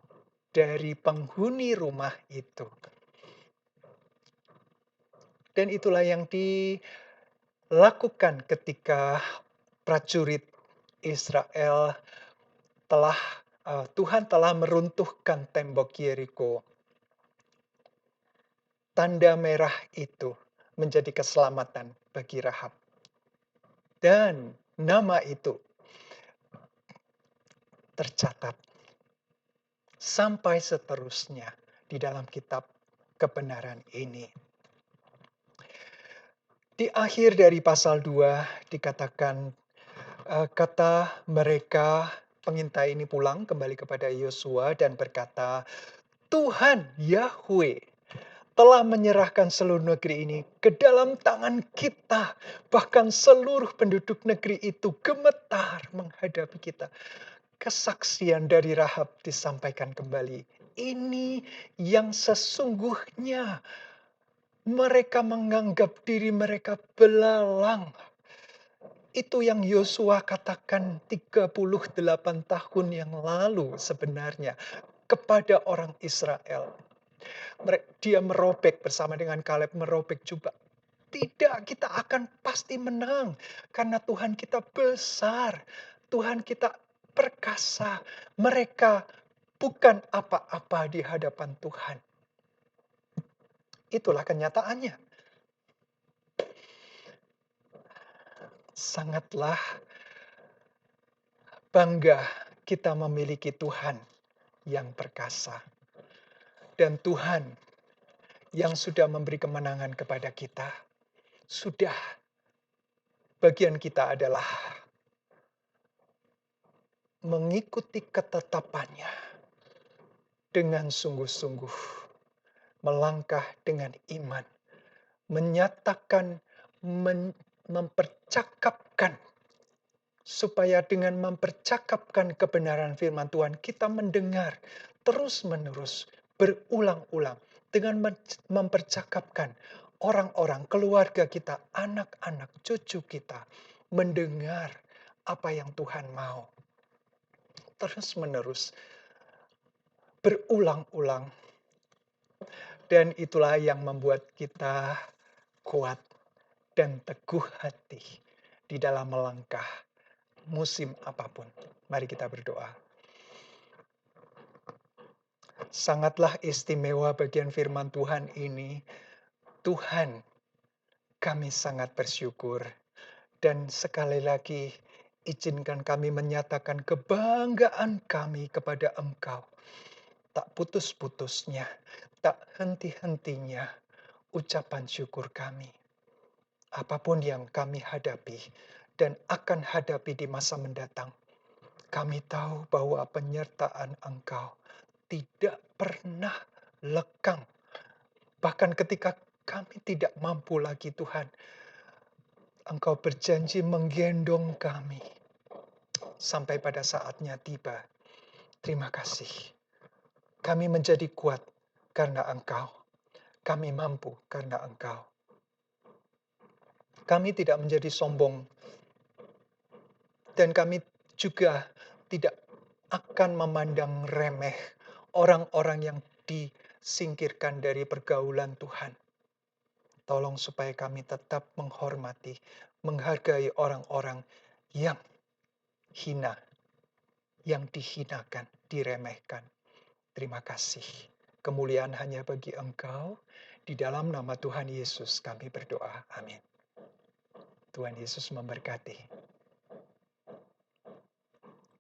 dari penghuni rumah itu. Dan itulah yang dilakukan ketika prajurit Israel Tuhan telah meruntuhkan tembok Yeriko. Tanda merah itu menjadi keselamatan bagi Rahab. Dan nama itu tercatat sampai seterusnya di dalam kitab kebenaran ini. Di akhir dari pasal 2 dikatakan, kata mereka pengintai ini pulang kembali kepada Yosua dan berkata, "Tuhan Yahweh telah menyerahkan seluruh negeri ini ke dalam tangan kita. Bahkan seluruh penduduk negeri itu gemetar menghadapi kita." Kesaksian dari Rahab disampaikan kembali. Ini yang sesungguhnya mereka menganggap diri mereka belalang. Itu yang Yosua katakan 38 tahun yang lalu sebenarnya kepada orang Israel. Dia merobek bersama dengan Kaleb, merobek jubah. Tidak, kita akan pasti menang. Karena Tuhan kita besar. Tuhan kita perkasa. Mereka bukan apa-apa di hadapan Tuhan. Itulah kenyataannya. Sangatlah bangga kita memiliki Tuhan yang perkasa. Dan Tuhan yang sudah memberi kemenangan kepada kita. Sudah, bagian kita adalah mengikuti ketetapannya dengan sungguh-sungguh, melangkah dengan iman, menyatakan, mempercakapkan, supaya dengan mempercakapkan kebenaran firman Tuhan, kita mendengar terus-menerus, berulang-ulang, dengan mempercakapkan orang-orang, keluarga kita, anak-anak, cucu kita, mendengar apa yang Tuhan mau. Terus-menerus, berulang-ulang. Dan itulah yang membuat kita kuat dan teguh hati di dalam melangkah musim apapun. Mari kita berdoa. Sangatlah istimewa bagian firman Tuhan ini. Tuhan, kami sangat bersyukur. Dan sekali lagi, izinkan kami menyatakan kebanggaan kami kepada Engkau. Tak putus-putusnya, tak henti-hentinya ucapan syukur kami. Apapun yang kami hadapi dan akan hadapi di masa mendatang, kami tahu bahwa penyertaan Engkau tidak pernah lekang. Bahkan ketika kami tidak mampu lagi, Tuhan, Engkau berjanji menggendong kami sampai pada saatnya tiba. Terima kasih. Kami menjadi kuat karena Engkau. Kami mampu karena Engkau. Kami tidak menjadi sombong. Dan kami juga tidak akan memandang remeh orang-orang yang disingkirkan dari pergaulan Tuhan. Tolong supaya kami tetap menghormati, menghargai orang-orang yang hina, yang dihinakan, diremehkan. Terima kasih. Kemuliaan hanya bagi Engkau. Di dalam nama Tuhan Yesus kami berdoa. Amin. Tuhan Yesus memberkati.